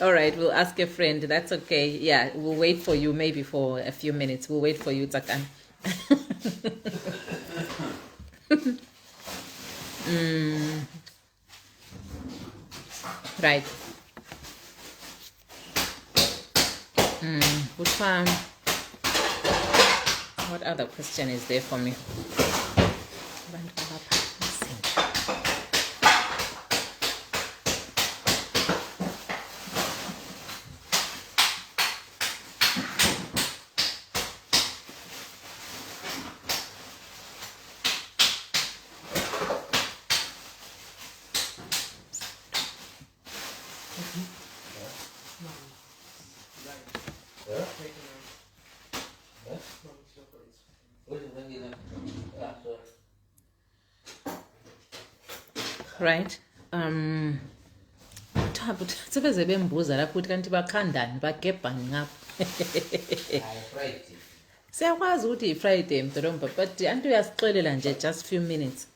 All right, we'll ask a friend. That's okay. Yeah, we'll wait for you maybe for a few minutes. We'll wait for you, Takan. Right. Which one? What other question is there for me? Right. Sebeze bembuza lapho ukuthi kanti bakhandani bagebhani ngapha. Siyakwazi ukuthi i-Friday mdolomba, but antu uyasixolela nje just few minutes.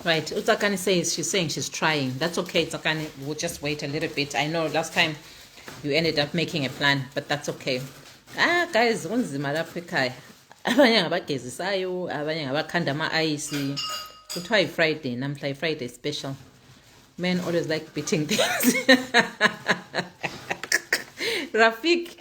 Right, Utakani says she's saying she's trying. That's okay, Utakani. We'll just wait a little bit. I know last time you ended up making a plan, but that's okay. Guys, unzima lapho ekhaya. Abanye ngabagezisayo, abanye ngabakhanda ama-ice. Kuthiwa yi-Friday, namhla yi-Friday special. Men always like beating things. Rafik.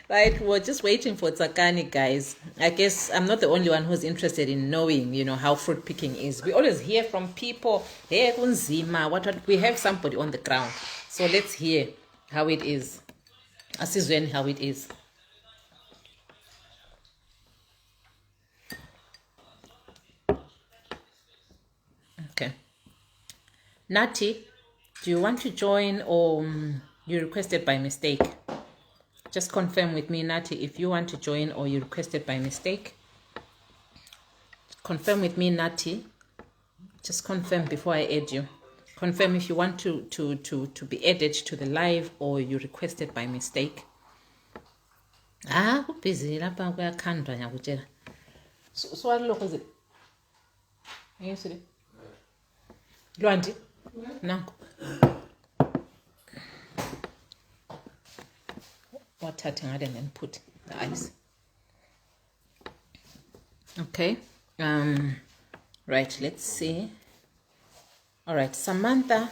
Right, we're just waiting for Tsakani, guys. I guess I'm not the only one who's interested in knowing, how fruit picking is. We always hear from people, hey, kunzima, what, we have somebody on the ground. So let's hear how it is. Asizweni how it is. Okay. Nati, do you want to join or you requested by mistake? Just confirm with me, Nati, if you want to join or you requested by mistake. Confirm with me, Nati. Just confirm before I add you. Confirm if you want to be added to the live or you requested by mistake. Busy lapha kuyakhandwa ngiyakutshela. So what lokho is it? Yes, it. Lwandi? Nanko. Wathathe ngale and then put the ice. Okay. Right, let's see. All right, Samantha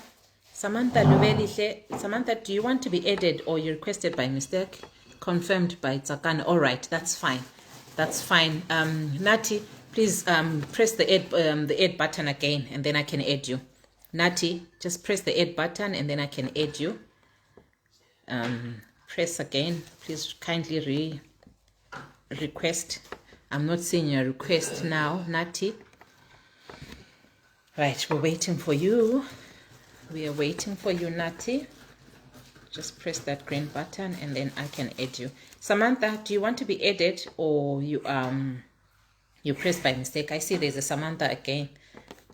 Lubelihle. Samantha, do you want to be added or you requested by mistake? Confirmed by Tsakana. All right, that's fine. That's fine. Nati, please press the add button again and then I can add you. Nati, just press the add button and then I can add you. Press again. Please kindly request. I'm not seeing your request now, Nati. Right, we're waiting for you. We are waiting for you, Nati. Just press that green button and then I can add you. Samantha, do you want to be added or you pressed by mistake? I see there's a Samantha again.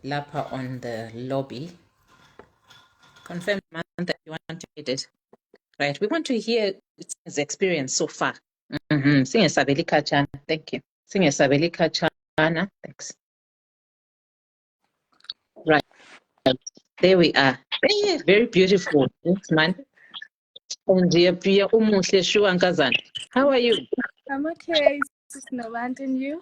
Lapa on the lobby. Confirm, Samantha, you want to be added. Right, we want to hear his experience so far. Sing a Sabelika Chana. Thank you. Sing a Sabelika Chana. Thanks. Right. There we are. Very beautiful. Thanks, man. How are you? I'm okay, Sister Novant, and you?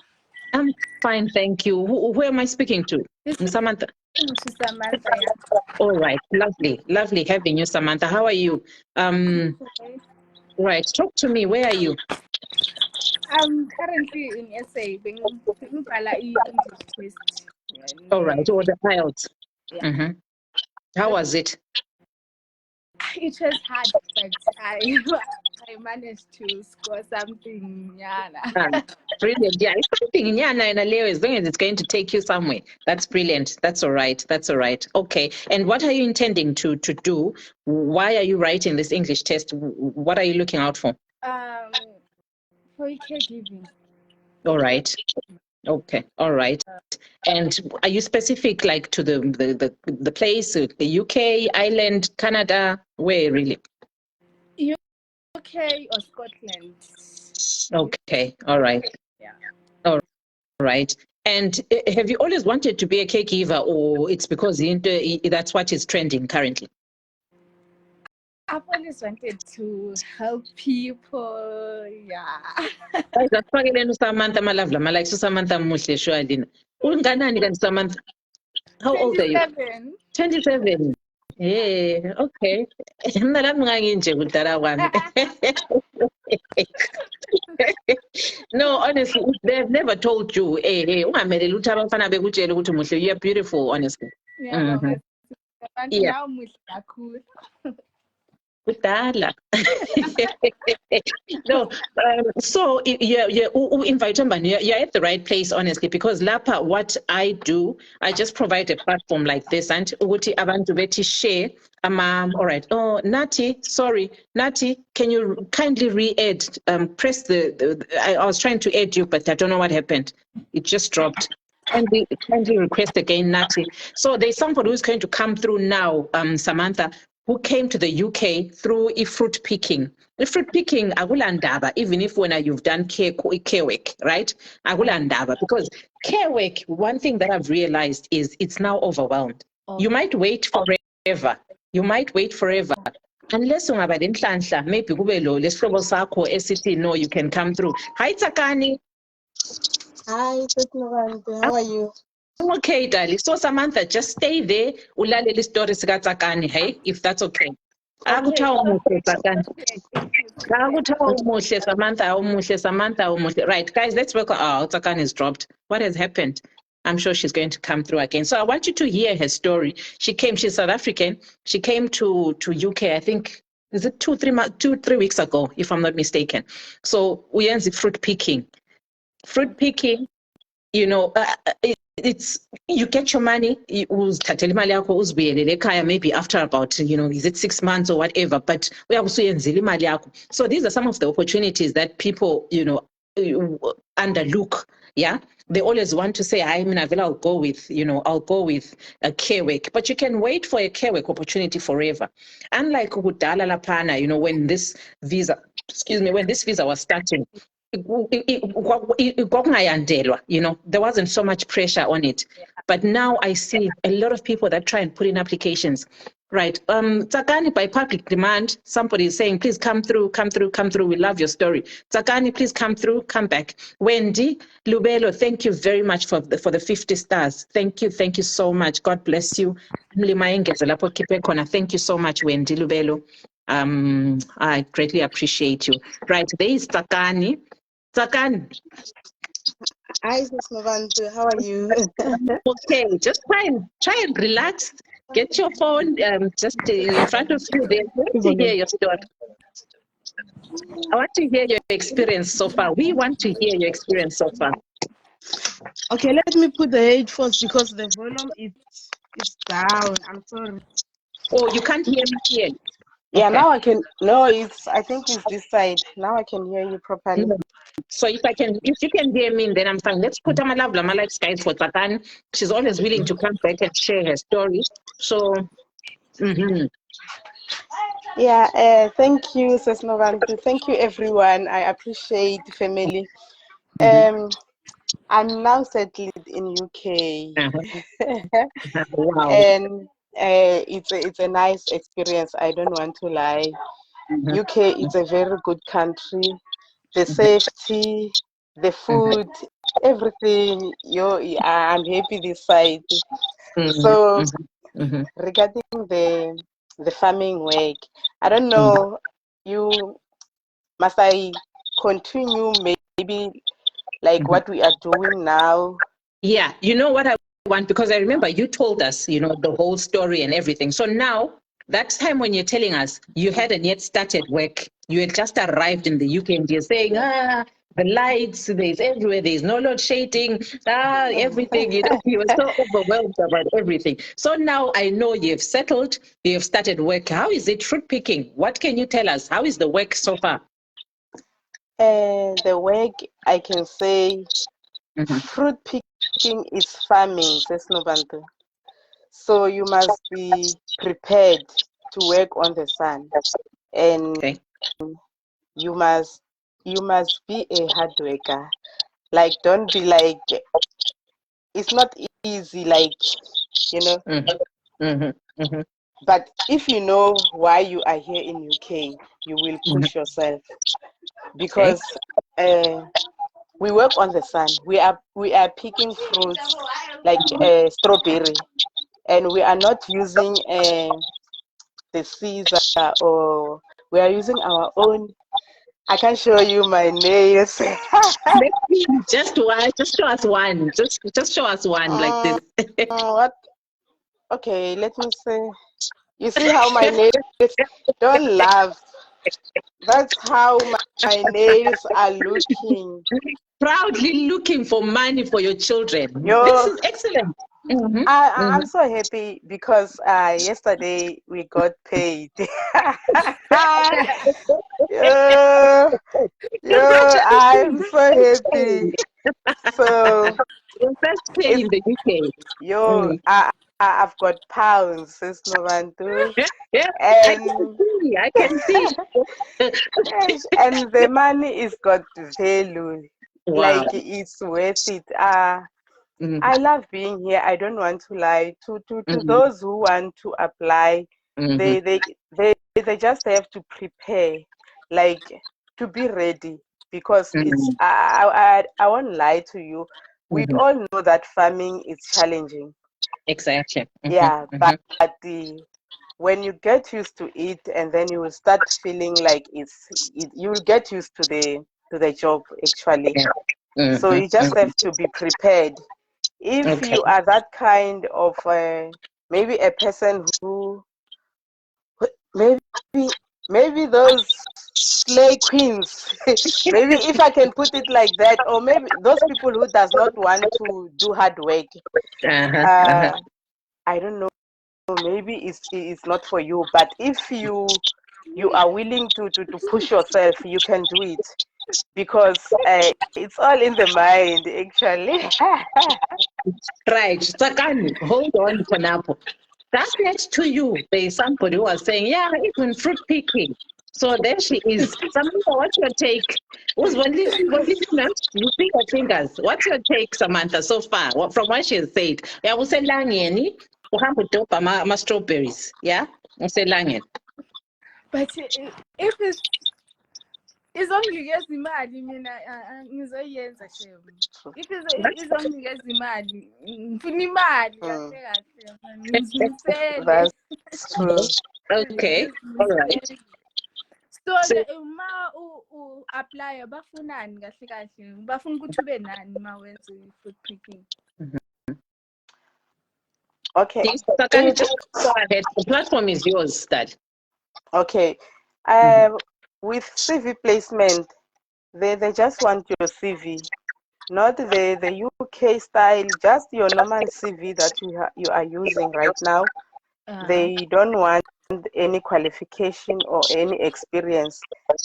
I'm fine, thank you. Who am I speaking to? Samantha. Samantha, yeah. All right, lovely having you, Samantha. How are you? Okay. Right, talk to me. Where are you? I'm currently in SA, being English test. All right, or the IELTS. Yeah. How was it? It was hard, but I managed to score something. Brilliant. Yeah, it's something in Yana and Aleo, as long as it's going to take you somewhere. That's brilliant. That's all right. That's all right. Okay. And what are you intending to do? Why are you writing this English test? What are you looking out for? For caregiving. All right. Okay. All right. And are you specific, like to the place, the UK, Ireland, Canada? Where really? UK or Scotland. Okay. All right. Yeah. All right? And have you always wanted to be a caregiver, or it's because that's what is trending currently? I've always wanted to help people. Yeah. Asifakeleni uSamantha amalavla like uSamantha muhle shwalina. Unganani kanti Samantha? How old are you? 27. 27. Yeah, okay. Mina lami nganginje kudala kwami. No, honestly, they've never told you, hey, ungameleli ukuthi abafana bekutshele ukuthi muhle, you're beautiful, honestly. Yeah, Yeah. now muhle kakhulu. Kudala. No, so you're at the right place, honestly, because Lapa, what I do, I just provide a platform like this, and ukuthi abantu bethi share. All right. Oh, Nati, sorry, Nati, can you kindly re-add? Press I was trying to add you, but I don't know what happened. It just dropped. Kindly request again, Nati. So there's somebody who's going to come through now, Samantha, who came to the UK through fruit picking. Fruit picking, agulandaba, even if when you've done care work, right? Agulandaba, because care work, one thing that I've realized is it's now overwhelmed. You might wait forever. You might wait forever. Unless ungaba lenhlanhla, maybe kube lo lesihlobo sakho esithi no, you can come through. Hi Tsakani. Hi, how are you? I'm okay, darling. So Samantha, just stay there. Ulalele story sika Tsakani, hey, if that's okay. Akuthawa umuhle Tsakani. Akuthawa umuhle Samantha, umuhle. Right, guys, let's work. Oh, Tsakani is dropped. What has happened? I'm sure she's going to come through again. So I want you to hear her story. She's South African. She came to UK, I think, is it 3 weeks ago, if I'm not mistaken. So we end the fruit picking. Fruit picking, you know, it's you get your money, maybe after about, you know, is it 6 months or whatever, but so these are some of the opportunities that people, you know, underlook. Yeah, they always want to say, I'll go with, you know, I'll go with a care work, but you can wait for a care work opportunity forever. Unlike Kudala Lapana, you know, when this visa was starting, you know, there wasn't so much pressure on it. But now I see a lot of people that try and put in applications. Right. Tsakani, by public demand, somebody is saying, please come through. We love your story. Tsakani, please come through, come back. Wendy, Lubelo, thank you very much for the 50 stars. Thank you so much. God bless you. Thank you so much, Wendy, Lubelo. I greatly appreciate you. Right, there is Tsakani. Tsakani. Hi, Sis Novantu, how are you? Okay, just try and relax. Get your phone just in front of you there. I want to hear your story. I want to hear your experience so far. We want to hear your experience so far. Okay, let me put the headphones because the volume is down. I'm sorry. Oh, you can't hear me here. Yeah, okay. Now I can. No, I think it's this side. Now I can hear you properly. So if you can hear me, then I'm fine. Let's put Amalabla Malak's guys for Tsakani. She's always willing to come back and share her story. So, Yeah, thank you, Sis Novantu. Thank you, everyone. I appreciate the family. I'm now settled in UK. Wow. And it's a nice experience. I don't want to lie. UK is a very good country. The safety, the food, everything. I'm happy this side. So regarding the farming work, I don't know. Must I continue maybe like what we are doing now? Yeah, you know what I want, because I remember you told us, you know, the whole story and everything. So now, that time when you're telling us you hadn't yet started work, you had just arrived in the UK and you're saying, the lights, there's everywhere, there's no load shading, everything, you know, you were so overwhelmed about everything. So now I know you've settled, you've started work. How is it fruit picking? What can you tell us? How is the work so far? The work, I can say, fruit picking is farming, says Novantu. So you must be prepared to work on the sun, and you must be a hard worker. Like, don't be like, it's not easy, like, you know. But if you know why you are here in UK, you will push yourself, because we work on the sun. We are picking fruits like strawberry, and we are not using the scissor, or we are using our own. I can show you my nails. Just show us one. Just show us one like this. What? Okay, let me see. You see how my nails? Don't laugh. That's how my nails are looking. Proudly looking for money for your children. Yo, this is excellent. I'm so happy because yesterday we got paid. I'm so happy. So, Your first pay in the UK. I've got pounds, Sis Novantu, Yeah, and I can see. and the money is got value. Wow. Like, it's worth it. I love being here. I don't want to lie. To those who want to apply, they just have to prepare, like, to be ready, because it's I won't lie to you. We all know that farming is challenging. Exactly. Yeah, but when you get used to it, and then you will start feeling like you will get used to the job, actually. So you just have to be prepared. If you are that kind of maybe a person who maybe those slay queens, maybe, if I can put it like that, or maybe those people who does not want to do hard work, I don't know, maybe it's not for you. But if you are willing to push yourself, you can do it, because it's all in the mind, actually. Right. Sakani, hold on for now. Right next to you, there is somebody who was saying, yeah, even fruit picking. So there she is. Samantha, what's your take? Who's one you see her fingers. What's your take, Samantha, so far, from what she has said? Yeah, we say langeni, uhambe dopa ma strawberries. Yeah? We say langeni. But if izonginikeza imali mina ngizoyenza shem. If izonginikeza imali, ngifuna imali kahle kahle, ngizimisele. That's true. Okay, all right. So uma u-apply bafunani kahle kahle, bafuna ukuthi ube nani uma wenza i-fruit picking? Okay. Just go ahead. The platform is yours, Dad. Okay. With CV placement, they just want your CV, not the UK style, just your normal CV that you are using right now. They don't want any qualification or any experience,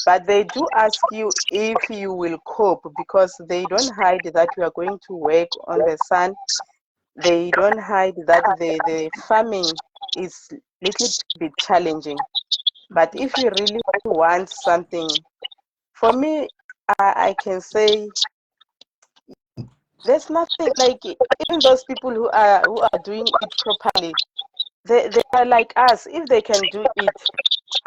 but they do ask you if you will cope, because they don't hide that you are going to work on the sun. They don't hide that the farming is a little bit challenging. But if you really want something, for me, I can say there's nothing like, even those people who are doing it properly, they are like us. If they can do it,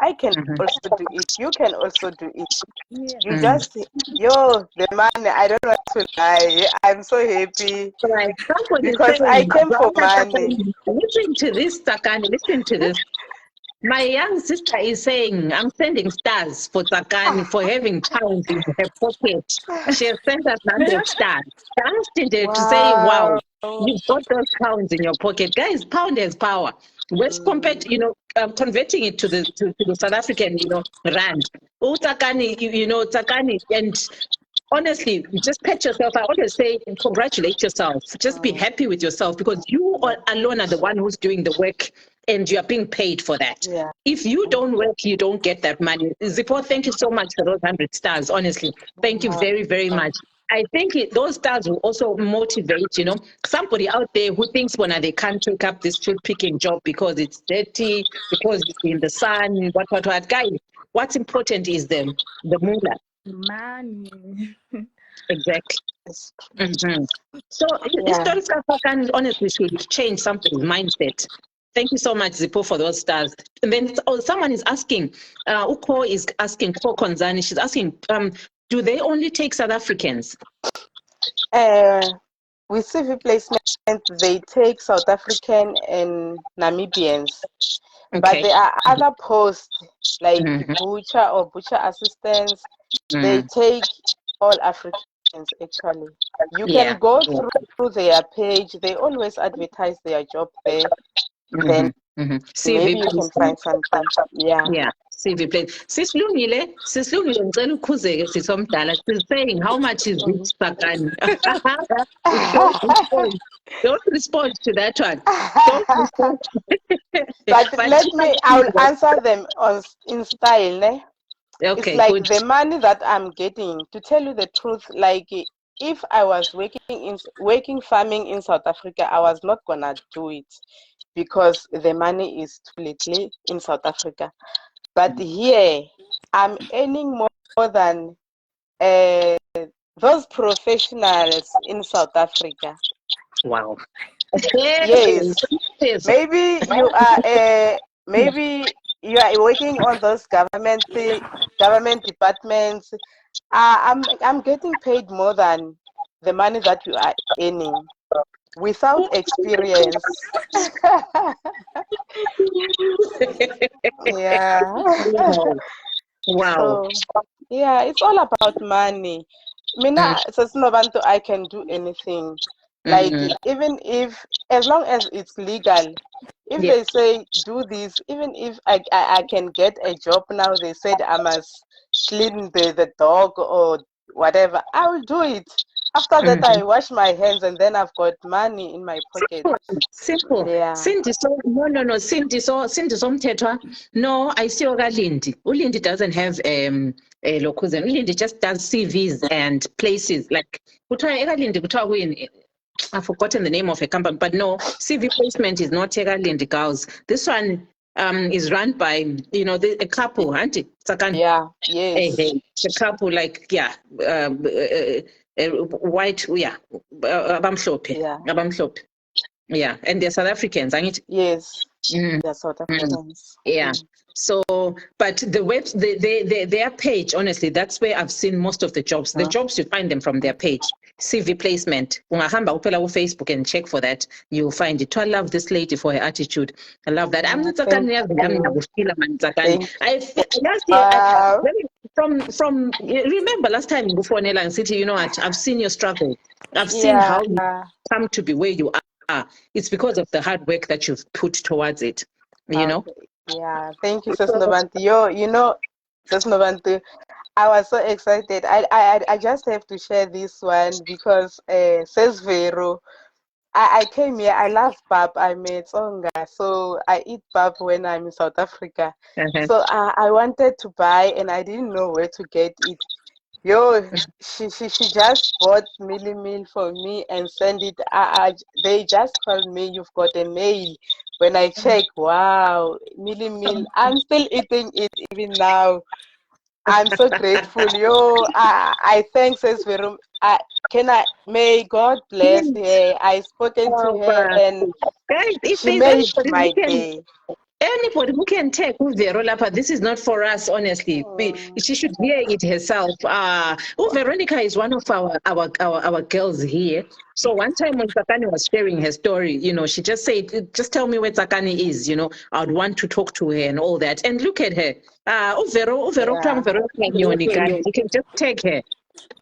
I can also do it. You can also do it. Yeah. You just, the money, I don't want to lie. I'm so happy because I came for money. Listen to this, Sakani. Listen to this. My young sister is saying, I'm sending stars for Sakani for having pounds in her pocket. She has sent us 100 stars. Asking her to say, wow, you've got those pounds in your pocket. Guys, pound has power. Let's compare, converting it to the South African, rand. Oh, Sakani, Sakani, and honestly, just pat yourself. I always say, congratulate yourself. Just be happy with yourself, because you alone are the one who's doing the work, and you are being paid for that. Yeah. If you don't work, you don't get that money. Zippo, thank you so much for those 100 stars. Honestly, thank you very, very much. I think those stars will also motivate, somebody out there who thinks they can't take up this fruit picking job because it's dirty, because it's in the sun, what. Guys, what's important is the moolah. Money. Exactly. It's, So this yeah. story can honestly should change somebody's mindset. Thank you so much, Zippo, for those stars. And then someone is asking, Uko is asking, Ko Konzani, she's asking, do they only take South Africans? With CV placement, they take South African and Namibians. Okay. But there are other posts like butcher or butcher assistants. They take all Africans actually. You can go through their page. They always advertise their job there. Then maybe you can find something. Yeah. Yeah. CV place. Sislungile ngicela ukhuzeke sisomdala. She's saying how much is this Sakani? Don't respond to that one. Don't respond. But I will answer them in style. Ne? Okay, it's like good. the money that I'm getting, to tell you the truth, like if I was working farming in South Africa, I was not gonna do it because the money is too little in South Africa. But here, I'm earning more than those professionals in South Africa. Wow. Yes. Maybe you are working on those government departments. I'm getting paid more than the money that you are earning without experience. Yeah. Wow. So yeah, it's all about money. Mina, I can do anything. Like even if, as long as it's legal, if they say do this, even if I can get a job now, they said I must clean the dog or whatever, I will do it. After that, I wash my hands and then I've got money in my pocket. Simple. Yeah. Cindy, so no. Cindy, so Mthethwa. No, I see Lindi. Ulindi doesn't have a locuzen. Ulindi just does CVs and places. Like I've forgotten the name of a company, but no, CV placement is not Lindi girls. This one is run by a couple, auntie Sakani. Yeah. Yes. A couple, like white, abamhlophe. Yeah, and they're South Africans, ain't it? Yes, they're South Africans. Yeah. So, but their page, honestly, that's where I've seen most of the jobs. The jobs, you find them from their page. CV placement. Ungahamba uphela Facebook and check for that. You'll find it. I love this lady for her attitude. I love that. I'm not from remember last time before Nela City, you know what? I've seen your struggle. I've seen how you come to be where you are. It's because of the hard work that you've put towards it. You know? Yeah, thank you, Sis Novanti. Sis Novanti, I was so excited. I just have to share this one because says Vero. I came here, I love pap, I made songa, so I eat pap when I'm in South Africa. So I wanted to buy and I didn't know where to get it. She just bought meal for me and sent it. They just called me, you've got a mail. When I check, wow, meal. I'm still eating it even now. I'm so grateful. I thank Sis Verum. May God bless her. I spoken to her and she made my day. Anybody who can take Uverolapa, this is not for us, honestly. She should hear it herself. Veronica is one of our girls here. So one time when Sakani was sharing her story, she just said, just tell me where Sakani is, I'd want to talk to her and all that. And look at her. You can just take her.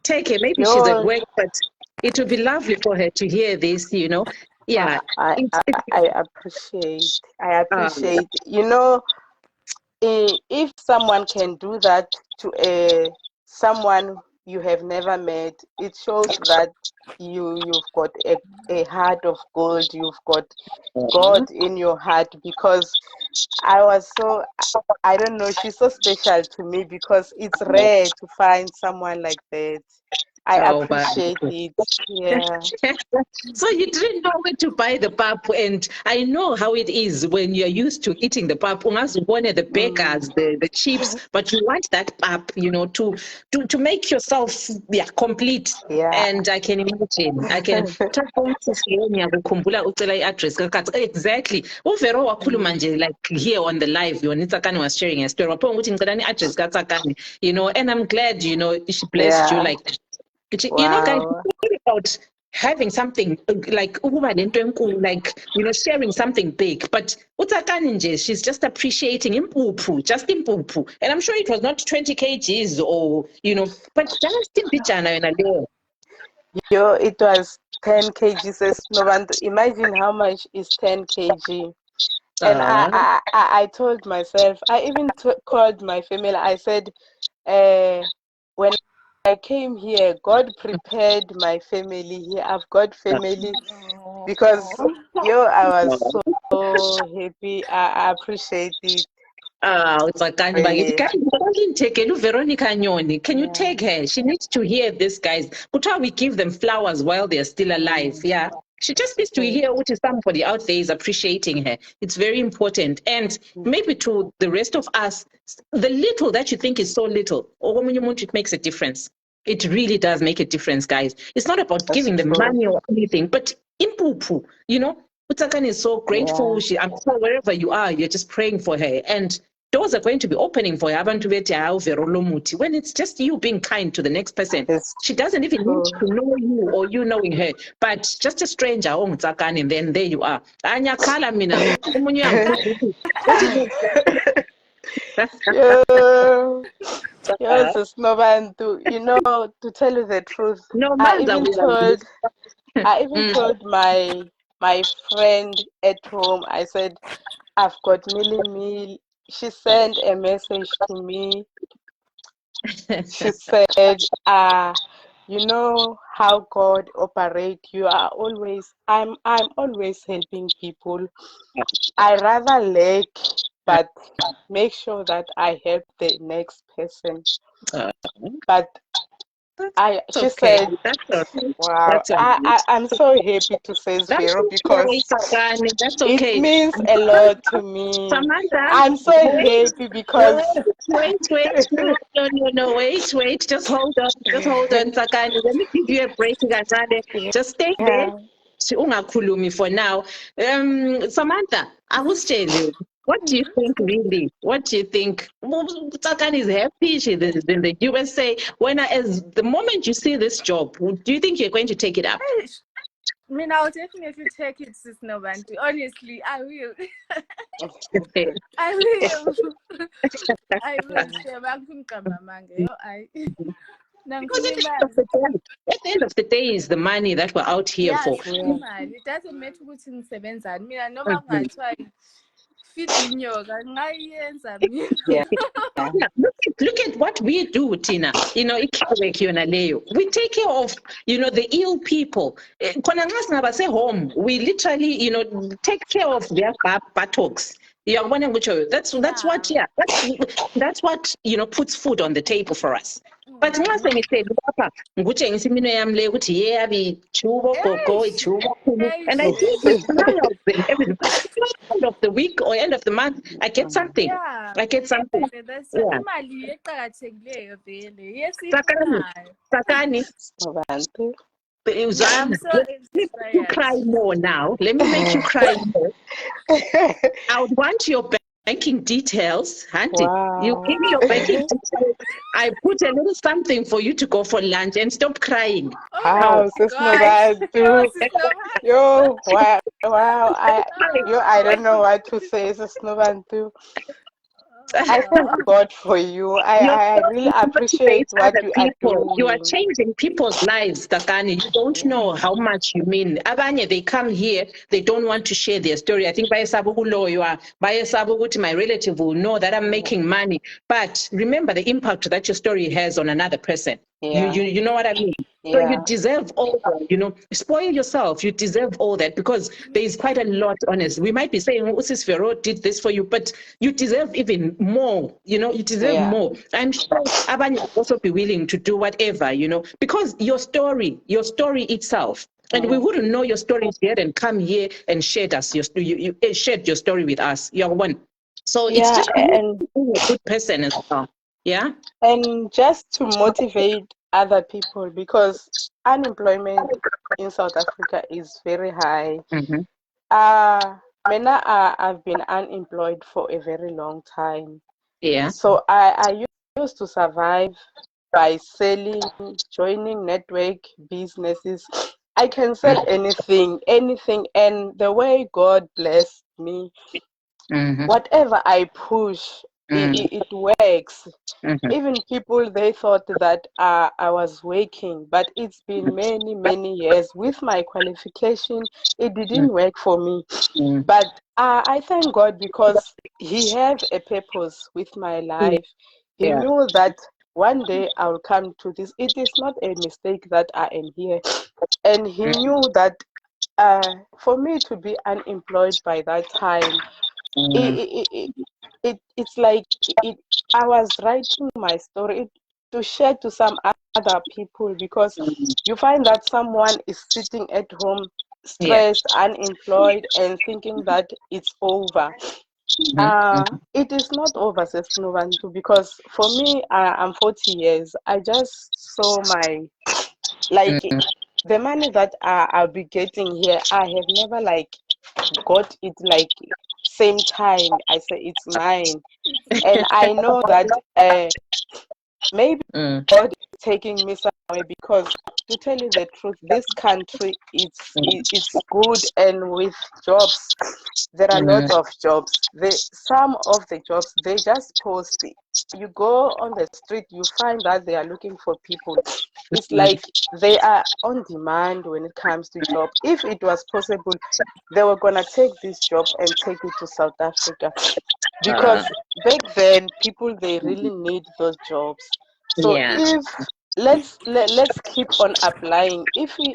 Take her. Maybe she's at work, but it would be lovely for her to hear this, Yeah, I appreciate. If someone can do that to someone you have never met, it shows that you've got a heart of gold. You've got God in your heart, because I don't know, she's so special to me because it's rare to find someone like that. I Oh, appreciate it. Yeah. So you didn't know where to buy the pap, and I know how it is when you're used to eating the pap. Ungazibone the bakers, the chips, but you want that pap, to make yourself complete. Yeah. And I can imagine, I can ngiyakukhumbula ucela i-address kakatsi. Exactly. Uvero wakhuluma nje like here on the live, Tsakani was sharing a story. Wapho ukuthi ngicela i-address kaTsakani, and I'm glad, she blessed you Yeah. like that. Guys, Wow. it's all about having something like ukuba nento enkulu, like sharing something big. But uTsakani nje, she's just appreciating impuphu, just impuphu. And I'm sure it was not 20 kgs or but just imbijana yona leyo. Yo, it was 10 kg. Says Novanto. Imagine how much is 10 kg. And I told myself, I even called my family. I said, when I came here, God prepared my family here. I've got family because I was so happy. I appreciate it. Utsakani Really. bakithi Veronica Nyoni. Can you Yeah. take her? She needs to hear this, guys. Kuthiwa we give them flowers while they're still alive. Yeah. She just needs to hear what somebody out there is appreciating her. It's very important. And maybe to the rest of us, the little that you think is so little, or it makes a difference. It really does make a difference, guys. It's not about giving them money or anything, but impuphu, Utsakani is so grateful. I'm sure wherever you are, you're just praying for her. And doors are going to be opening for her. When it's just you being kind to the next person, she doesn't even need to know you or you knowing her, but just a stranger, and then there you are. Anya kala mina. Yes, it's Novanto. To tell you the truth, No, I even told my friend at home. I said, I've got Millie. She sent a message to me. She said, you know how God operates. I'm always helping people. I rather lack, but make sure that I help the next person. But she said, wow, I'm so happy to say Vero because it means a lot to me. Samantha, I'm so happy because wait, no, wait, just hold on, Sakani. Let me give you a break, just stay there. Ungakhulumi for now. Samantha, I was telling you. What do you think, really? What do you think? Sakani is happy. She's in the USA. As the moment you see this job, do you think you're going to take it up? I mean, I'll definitely take it, Sis Novanto. Honestly, I will. I will. I will. Because at the end of the day is the money that we're out here for. It doesn't matter what's in seven. I mean, I know I'm try feeding you. Look at what we do, Tina. We take care of, the ill people. Home, we literally, take care of their buttocks. That's what puts food on the table for us. But and I do this end of the week or end of the month, I get something. I get something. Sakani. You cry more now. Let me make you cry more. I would want your banking details, Auntie. Wow. You give me your banking details. I put a little something for you to go for lunch and stop crying. Wow, Sis Novanto. Yo, wow. I don't know what to say, Sis Novanto. I thank God for you. I really appreciate what you are doing. You are changing people's lives, Takani. You don't know how much you mean. Abanye, they come here, they don't want to share their story. I think my relative will know that I'm making money. But remember the impact that your story has on another person. Yeah. You know what I mean? So you Yeah. deserve all that, you know, spoil yourself. You deserve all that because there is quite a lot, honestly. We might be saying, oh, Sis Vero did this for you, but you deserve even more, you know, you deserve Yeah. more. I'm sure Abanye will also be willing to do whatever, you know, because your story itself, and we wouldn't know your story if you hadn't come here and shared you shared your story with us. You're one. So it's Yeah, just and being a good person as well. Yeah. just to motivate other people, because unemployment in South Africa is very high. Mm-hmm. Mena, I've been unemployed for a very long time. Yeah. So I used to survive by selling, joining network businesses. I can sell anything, and the way God blessed me, Mm-hmm. whatever I push, it works. Mm-hmm. Even people, they thought that I was working, but it's been many, many years. With my qualification, it didn't work for me. Mm-hmm. But I thank God because He have a purpose with my life. He Yeah. knew that one day I'll come to this. It is not a mistake that I am here. And He knew that for me to be unemployed by that time, it's like it I was writing my story to share to some other people, because you find that someone is sitting at home Yeah. stressed, unemployed, and thinking that it's over. Mm-hmm. It is not over, Sis Novantu, because for me, I'm 40 years. I just saw my, like, the money that I'll be getting here. I have never like got it like same time. I say it's mine, and I know that maybe Mm. God is taking me somewhere, because to tell you the truth, this country it's good, and with jobs, there are Mm. lots of jobs. Some of the jobs, they just post it. You go on the street, you find that they are looking for people. It's like they are on demand when it comes to job. If it was possible, they were gonna take this job and take it to South Africa, Uh, because back then people, they really need those jobs. So yeah. if let's keep on applying. If you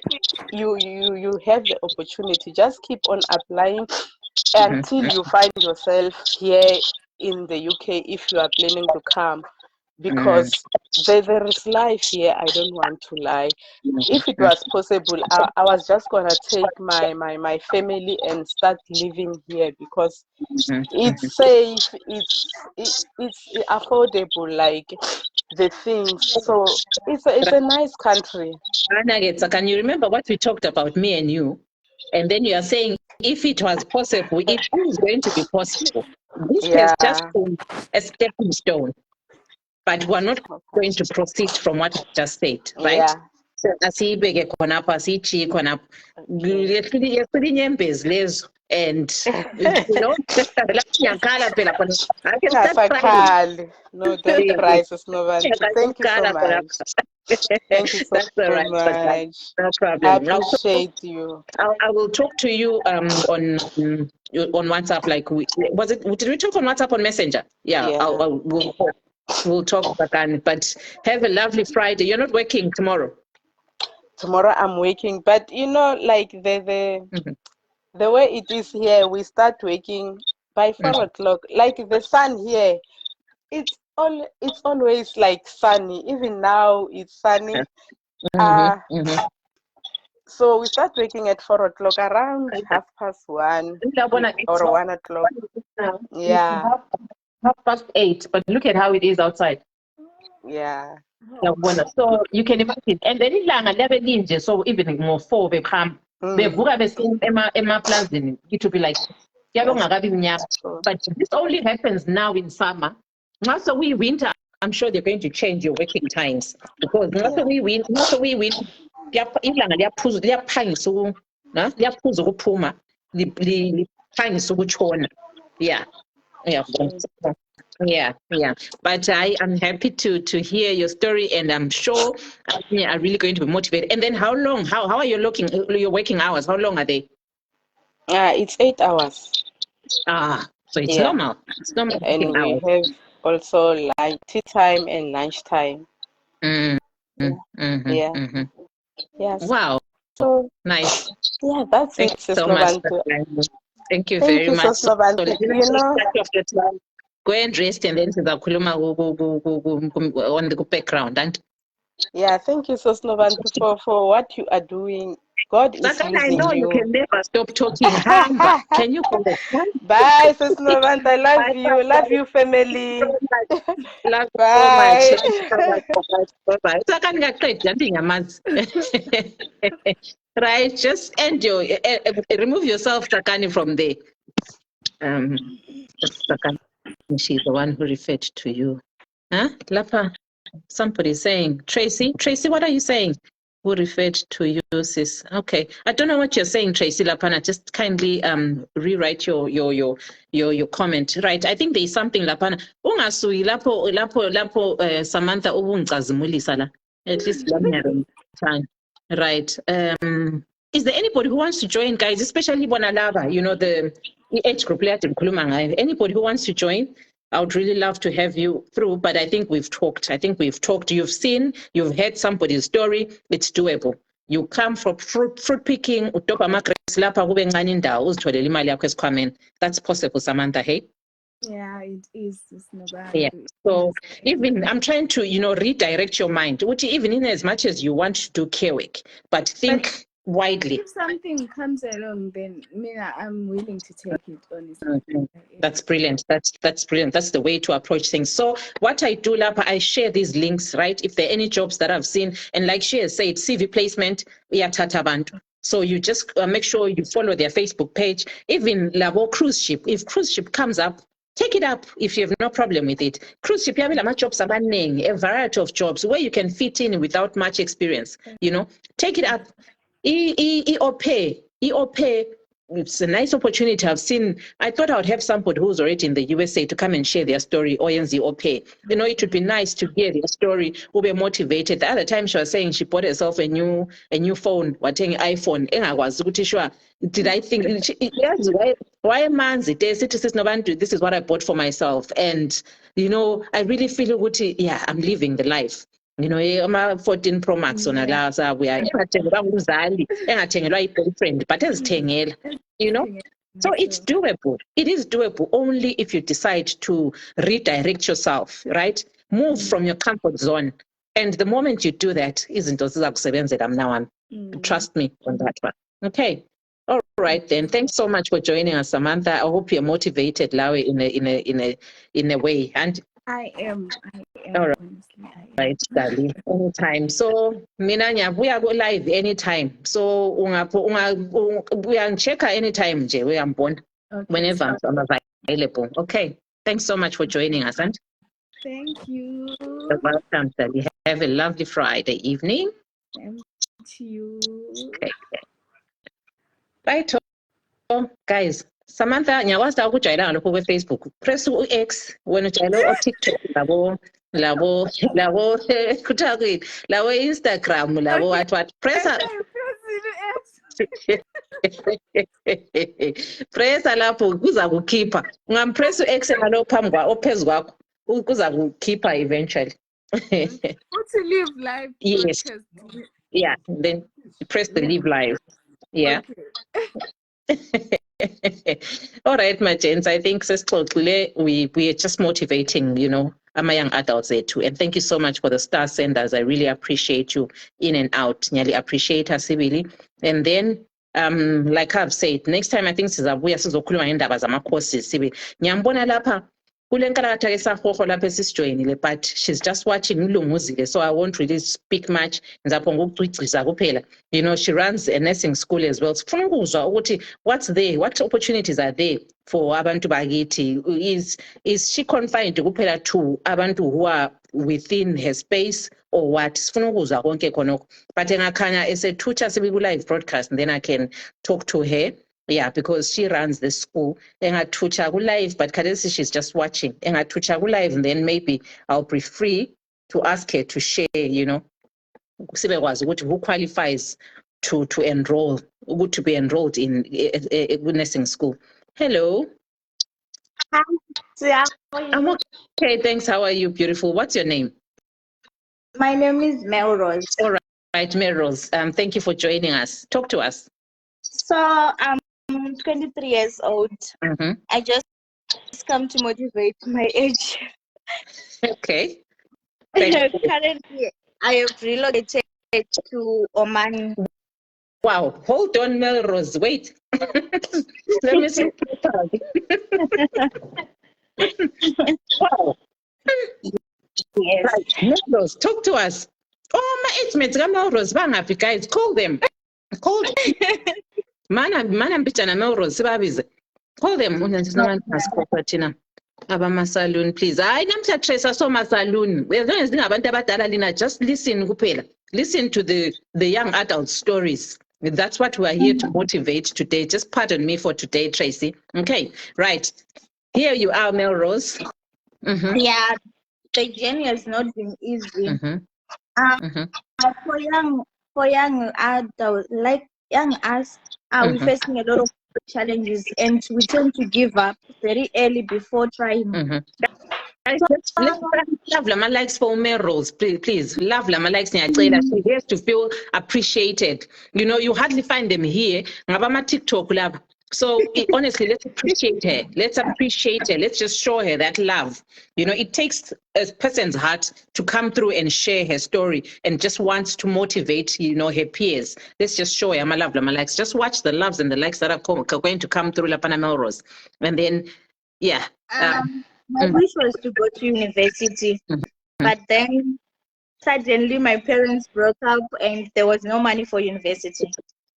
have the opportunity, just keep on applying until you find yourself here in the UK, if you are planning to come, Mm. because there is life here. I don't want to lie. If it was possible, I was just gonna take my family and start living here, because it's safe, it's affordable, like the things. So it's a nice country. Anna, can you remember what we talked about, me and you? And then you are saying, if it was possible, it is going to be possible. This has just Yeah. been a stepping stone, but we're not going to proceed from what I just said, right? Yeah. So asiyibeke khonapha asiyitshiyi khonapha Okay. yehlile inyembezi lezo, and you know, ngiyakhala phela khona. I can start crying. Ungasakhali. No, don't cry, Sis Novantu. Thank you so Ngiyakhala phela. much. Thank you so That's all right, but much. no I problem. appreciate you. I will talk to you on WhatsApp. Like, was it? Did we talk on WhatsApp, on Messenger? Yeah, Yeah. we'll talk again. But have a lovely Friday. You're not working tomorrow. Tomorrow I'm working, but like Mhm. the way it is here, we start working by 4 o'clock. Like the sun here, it's always like sunny. Even now it's sunny. Mm-hmm. Uh Mm-hmm. so we start working at 4 o'clock, around 1:30 It's or 1 o'clock. now. It's Yeah, half past 8. But look at how it is outside. yeah. So you can imagine. And then ilanga liyabe linje, so even ngo-4 bekhamba Mm, bevuka besiya emaplazini, it will be like kuyabe that's kungakabi mnyama. true. But this only happens now in summer. Once we winter, I'm sure they're going to change your working times, because Yeah. once we win ilanga liyaphangisa liyaphuza ukuphuma liphangisa ukutshona. Yeah. Yeah. Okay. Yeah, yeah. But I am happy to hear your story, and I'm sure you are really going to be motivated. And then how long? How are you looking? Your working hours? How long are they? It's 8 hours. So it's Yeah. normal. It's normal working And we hours. have also tea time and lunchtime. Mm, Yeah. mm-hmm, Yeah. mm-hmm. Yes. Wow. So Nice. yeah, that's Thank it, you Sis so much. Novantu. Thank you Thank very you, much. Sis Novantu. You know, Go and rest and then sizakhuluma on the background. And yeah, thank you, Sis Novantu, for what you are doing. God is Sakana, I using know you you. can never stop talking. Hamba. Can you go? Bye, Sis Novantu. I love Bye, you. Love you, family. Love you so much. Bye. Bye. Sakana, right, just end your remove yourself, Sakani, from there. Sakani, she's the one who referred to you. Huh? Lapa, somebody's saying, Tracy, what are you saying? Who referred to you, sis? Okay, I don't know what you're saying, Tracy Lapana. Just kindly rewrite your comment. Right, I think there's something Lapana. Ungasui lapo Samantha ubungcazimulisa la. At least time. Right. Is there anybody who wants to join, guys? Especially Bonalava, you know, the age group. Anybody who wants to join? I would really love to have you through, but I think we've talked. You've seen, you've heard somebody's story. It's doable. You come from fruit picking, that's possible, Samantha, hey? Yeah, it is. Yeah. So even I'm trying to, redirect your mind. Which even in as much as you want to do care work, but think widely. If something comes along, then I'm willing to take it, honestly. That's brilliant. That's brilliant. That's the way to approach things. So what I do, Lapa, I share these links, right? If there are any jobs that I've seen, and like she has said, CV placement, Tatabantu. So you just make sure you follow their Facebook page. Even Labo cruise ship, if cruise ship comes up, take it up if you have no problem with it. Cruise ship, you have jobs, a variety of jobs where you can fit in without much experience. Take it up. EOP, it's a nice opportunity. I thought I would have somebody who's already in the USA to come and share their story, ONZ OP. It would be nice to hear their story, who be motivated. The other time she was saying she bought herself a new phone, watching iPhone. Did I think, yes, why a man's it? This is what I bought for myself. And, I really feel good. Yeah, I'm living the life. Ama 14 Pro Max on la sabuya engathengelwa ngumzali engathengelwa i-boyfriend but ezithengela so it's doable. It is doable only if you decide to redirect yourself, right? Move from your comfort zone, and the moment you do that, izinto zizakusebenzela mna wami. Trust me on that one. Okay. All right then. Thanks so much for joining us, Samantha. I hope you're motivated, Lawe, in a way. And I am. All right. Honestly, I am. Right, darling. Anytime. So mina ngiyabuya go live anytime. So uyangichecka anytime nje uyambona whenever I'm available. Okay. Thanks so much for joining us. And thank you. you're welcome, darling. Have a lovely Friday evening. Thank you. Okay. Right. Guys, Samantha ngiyakwazi ukujwayela lokho kwe-Facebook. Press u-X wena ujwayele o-TikTok labo kuthiwa kuyini labo Instagram labo what pressa pressa lapho kuza kukhipha ungampress u-X ngalo phambi ophezu kwakho kuza kukhipha eventually. To live live. Yes. Yeah, then press the live live. Yeah. Okay. All right, my gents, I think we are just motivating, my young adults there too. And thank you so much for the star senders. I really appreciate you in and out. Nearly appreciate us, really. And then, like I've said, next time I think sizokhuluma ngendaba zama-courses. Ngiyambona lapha kule nkalakatha esahoho lapha esisijoyinile, but she's just watching ulunguzile, so I won't really speak much. Ngizapho ngokucwicisa kuphela. She runs a nursing school as well. Sifuna ukuzwa ukuthi what's there, what opportunities are there for abantu bakithi. Is she confined kuphela to abantu who are within her space or what? Sifuna ukuzwa konke khonokho. But engakhanya esethutsha sibe ku-live broadcast, and then I can talk to her. Yeah, because she runs the school. Engathutsha ku-live, but Kadesi, she's just watching. Engathutsha ku-live, and then maybe I'll be free to ask her to share, sibekwazi ukuthi who qualifies to enroll, to be enrolled in nursing school. Hello. Hi, how are you? I'm okay, thanks. How are you, beautiful? What's your name? My name is Melrose. All right, Melrose. Thank you for joining us. Talk to us. So I'm 23 years old. Mm-hmm. I just come to motivate my age. Okay. Thank you. Currently, I have relocated to Oman. Wow. Hold on, Melrose. Wait. Let me see. Wow. Yes. Right. Melrose, talk to us. Oh, my age mates, Melrose, bangaphi, guys. Call them. Call them. Mana mpitana Melrose, sibabize. Call them. Thina abama-saloon, please. Hayi namhla Trace asoma-saloon. As long as lingabantu abadala lina, just listen kuphela. Listen to the young adult stories. That's what we are here to motivate today. Just pardon me for today, Tracy. Okay, right. Here you are, Melrose. Mm-hmm. Yeah, the journey has not been easy. Mm-hmm. For young adults, like young us, we're facing a lot of challenges, and we tend to give up very early before trying. Mm-hmm. Let's love Lama likes for Melrose, please. Love Lama likes Nyacela. She has to feel appreciated. You know, you hardly find them here. Ngabama TikTok love. So honestly, let's appreciate her. Let's appreciate her. Let's just show her that love. You know, it takes a person's heart to come through and share her story and just wants to motivate, you know, her peers. Let's just show her my love, Lama likes. Just watch the loves and the likes that are going to come through Lapana Melrose. And then, yeah. My wish was to go to university, but then suddenly my parents broke up and there was no money for university.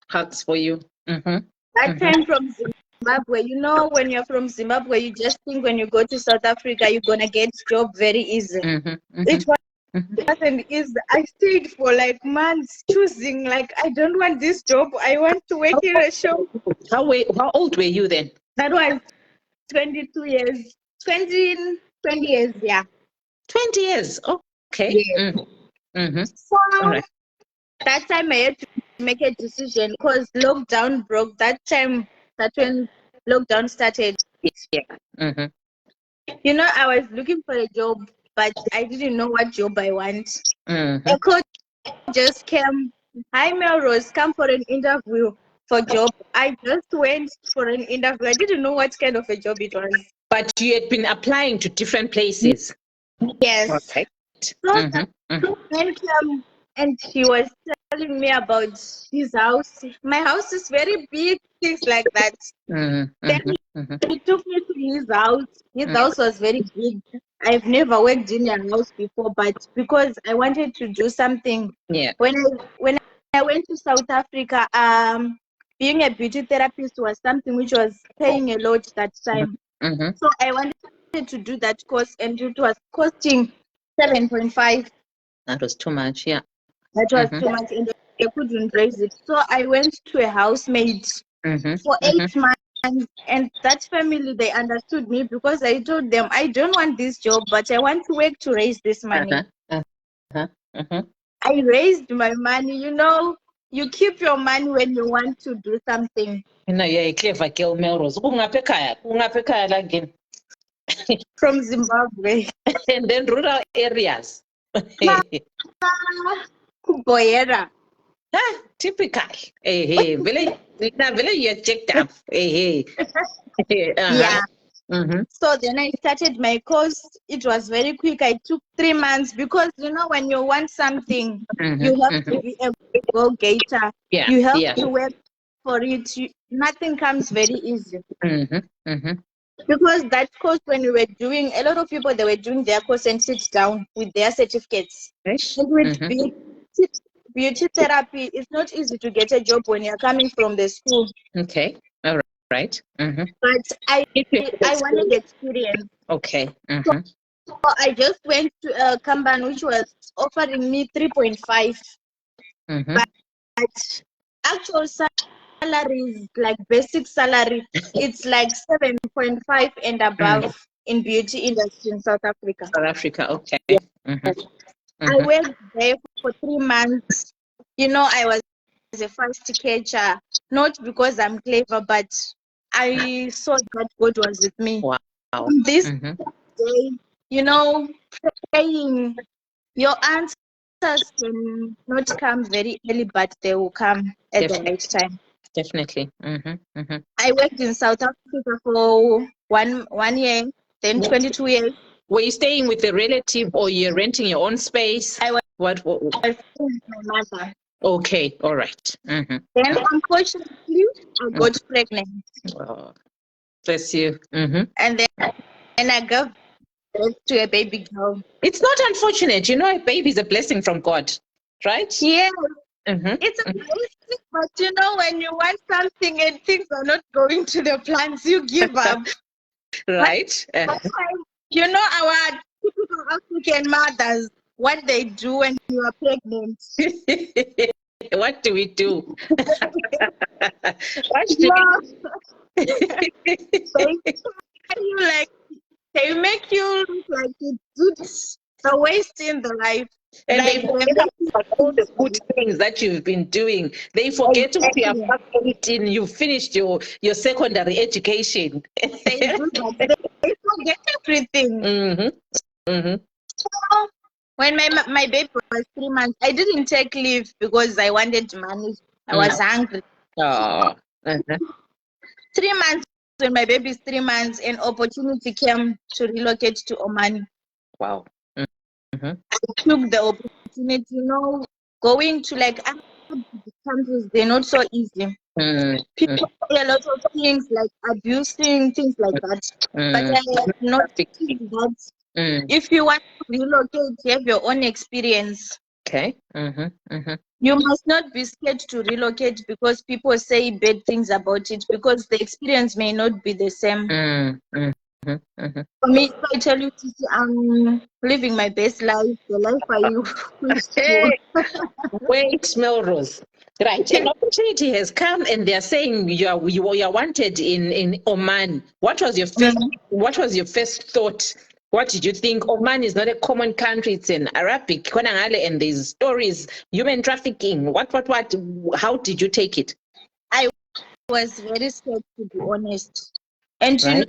Hugs for you. That time from Zimbabwe, you know, when you're from Zimbabwe, you just think when you go to South Africa, you're going to get job very easy. It wasn't easy. I stayed for like months choosing, like, I don't want this job. I want to work in a shop. How old were you then? That was 22 years. 20 years, yeah. 20 years. Okay. Yes. So right. that time I had to make a decision because lockdown broke. That time, that when lockdown started. Yeah. You know, I was looking for a job, but I didn't know what job I want. A coach just came. Hi, Melrose, come for an interview for job. I just went for an interview. I didn't know what kind of a job it was. But you had been applying to different places. Yes. Okay. So the man came and he was telling me about his house. My house is very big, things like that. Then he took me to his house. His house was very big. I've never worked in a house before, but because I wanted to do something. Yeah. When I went to South Africa, being a beauty therapist was something which was paying a lot that time. So I wanted to do that course, and it was costing 7.5. That was too much, yeah. That was too much, and I couldn't raise it. So I went to a housemaid for 8 months, and that family, they understood me because I told them, I don't want this job, but I want to work to raise this money. I raised my money. You know, you keep your money when you want to do something. You know, you're a clever girl, Melrose. Again. From Zimbabwe. And then rural areas. Boyera. Typical. Hey, village, you're checked up. Hey. Yeah. So then I started my course. It was very quick. I took 3 months because, you know, when you want something, you have to be a go-getter. Yeah. You have to work for it. Nothing comes very easy. Because that course, when we were doing, a lot of people, they were doing their course and sit down with their certificates. And with beauty therapy, it's not easy to get a job when you're coming from the school. Okay. All right. But I wanted experience. Okay. So I just went to a company which was offering me 3.5. But actual salaries, like basic salary, it's like 7.5 and above in beauty industry in South Africa. South Africa, okay. I worked there for 3 months. You know, I was a first catcher, not because I'm clever, but I saw that God was with me. Wow. This day, you know, praying, your aunts answers can not come very early, but they will come at the right time. Definitely. I worked in South Africa for one year, then 22 years. Were you staying with a relative or you're renting your own space? I was What? with my mother. Okay, all right. Then, unfortunately, I got pregnant. Oh, bless you. And then I gave birth to a baby girl. It's not unfortunate. You know, a baby is a blessing from God, right? Yeah. It's a blessing, but you know, when you want something and things are not going to the plans, you give up. Right. That's why, you know, our typical African mothers, what they do when you are pregnant. What do we do? What do they make you look like it's a waste in the life. And like they forget about all the good things that you've been doing. They forget to be you finished your secondary education. They do that. They forget everything. So, when my baby was 3 months, I didn't take leave because I wanted money. I was hungry. 3 months, when my baby is 3 months, an opportunity came to relocate to Oman. Wow. I took the opportunity. You know, going to like other countries, they're not so easy. People say a lot of things like abusing, things like that. But I have not seen that. If you want to relocate, you have your own experience. Okay. You must not be scared to relocate because people say bad things about it, because the experience may not be the same. For me, I tell you, Titi, I'm living my best life, the life I wish for. Wait, Melrose. Right, an opportunity has come, and they are saying you are wanted in Oman. What was your first thought? What did you think? Oman is not a common country; it's an Arabic, and there's stories, human trafficking. What? How did you take it? I was very scared, to be honest. And you know,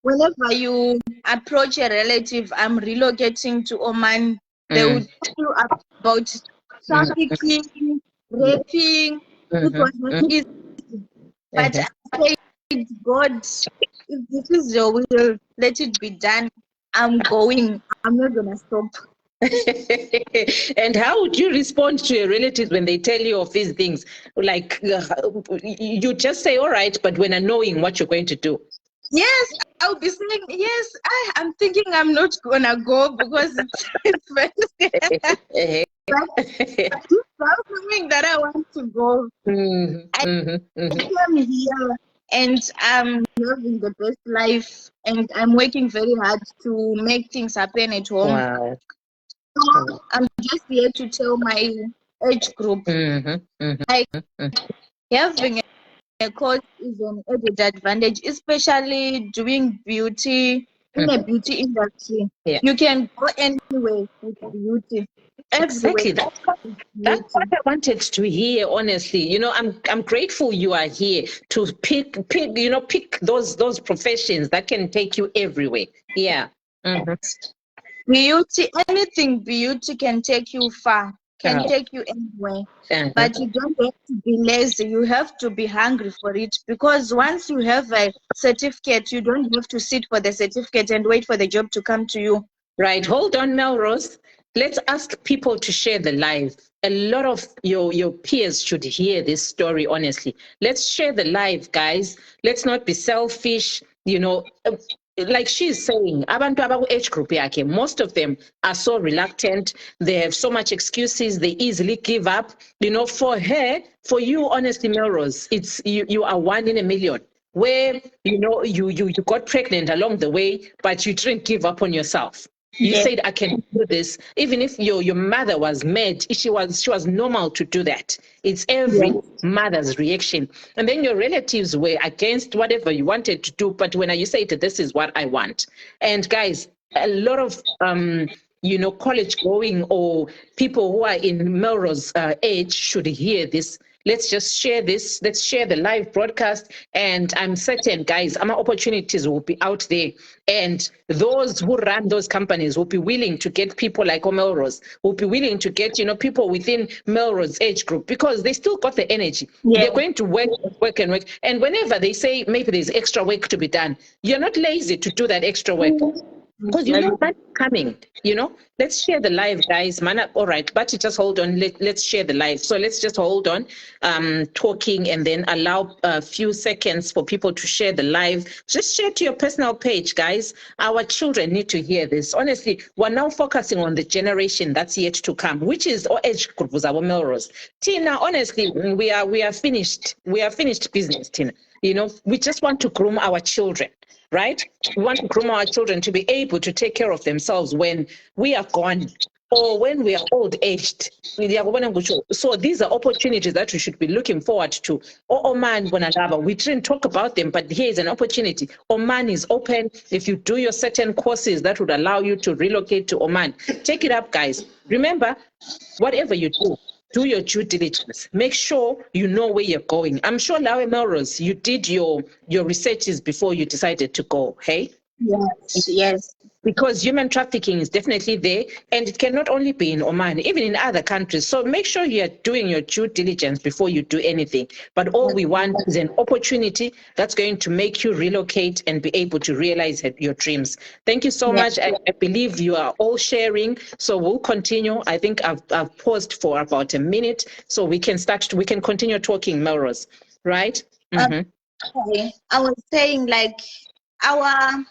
whenever you approach a relative, I'm relocating to Oman, they would tell you about trafficking, raping. It was not easy. But I said, God, if this is your will, let it be done. I'm going. I'm not going to stop. And how would you respond to your relatives when they tell you of these things? Like, you just say, all right, but when I'm knowing what you're going to do. Yes, I'll be saying, yes, I'm thinking I'm not going to go because it's very scary. But something that I want to go. I came here and I'm living the best life, and I'm working very hard to make things happen at home. Wow. So I'm just here to tell my age group, like, having a course is an added advantage, especially doing beauty in a beauty industry. You can go anywhere with beauty. Exactly. That's what I wanted to hear, honestly. You know, I'm grateful you are here to pick those professions that can take you everywhere. Yeah. Beauty, anything beauty can take you far, can take you anywhere. But you don't have to be lazy. You have to be hungry for it, because once you have a certificate, you don't have to sit for the certificate and wait for the job to come to you. Right. Hold on, Melrose. Let's ask people to share the live. A lot of your peers should hear this story, honestly. Let's share the live, guys. Let's not be selfish. You know, like she's saying, abantu abaku age group yakhe, most of them are so reluctant. They have so much excuses. They easily give up. You know, for her, for you, honestly, Melrose, it's you are 1 in a million. Where you know you got pregnant along the way, but you didn't give up on yourself. You said, I can do this. Even if your mother was mad, she was normal to do that. It's every mother's reaction. And then your relatives were against whatever you wanted to do. But when you said, this is what I want. And guys, a lot of college going or people who are in Melrose age should hear this. let's just share this. Let's share the live broadcast. And I'm certain, guys, our opportunities will be out there. And those who run those companies will be willing to get people like Melrose, will be willing to get, people within Melrose age group, because they still got the energy. Yeah. They're going to work. And whenever they say maybe there's extra work to be done, you're not lazy to do that extra work. Because you know that's coming, Let's share the live, guys. All right, but just hold on. Let's share the live. So let's just hold on, talking, and then allow a few seconds for people to share the live. Just share to your personal page, guys. Our children need to hear this. Honestly, we're now focusing on the generation that's yet to come, which is our age group, our Melrose. Tina, honestly, we are finished. We are finished business, Tina. We just want to groom our children. Right? We want to groom our children to be able to take care of themselves when we are gone or when we are old-aged. So these are opportunities that we should be looking forward to. Oman, we didn't talk about them, but here is an opportunity. Oman is open. If you do your certain courses that would allow you to relocate to Oman, take it up, guys. Remember, whatever you do your due diligence. Make sure you know where you're going. I'm sure, Lawe Melrose, you did your researches before you decided to go, hey? Yes. Because human trafficking is definitely there, and it can not only be in Oman, even in other countries. So make sure you're doing your due diligence before you do anything. But all we want is an opportunity that's going to make you relocate and be able to realize your dreams. Thank you so much. I believe you are all sharing, so we'll continue. I think I've paused for about a minute, so we can continue talking, Melrose, right? Okay. I was saying, like,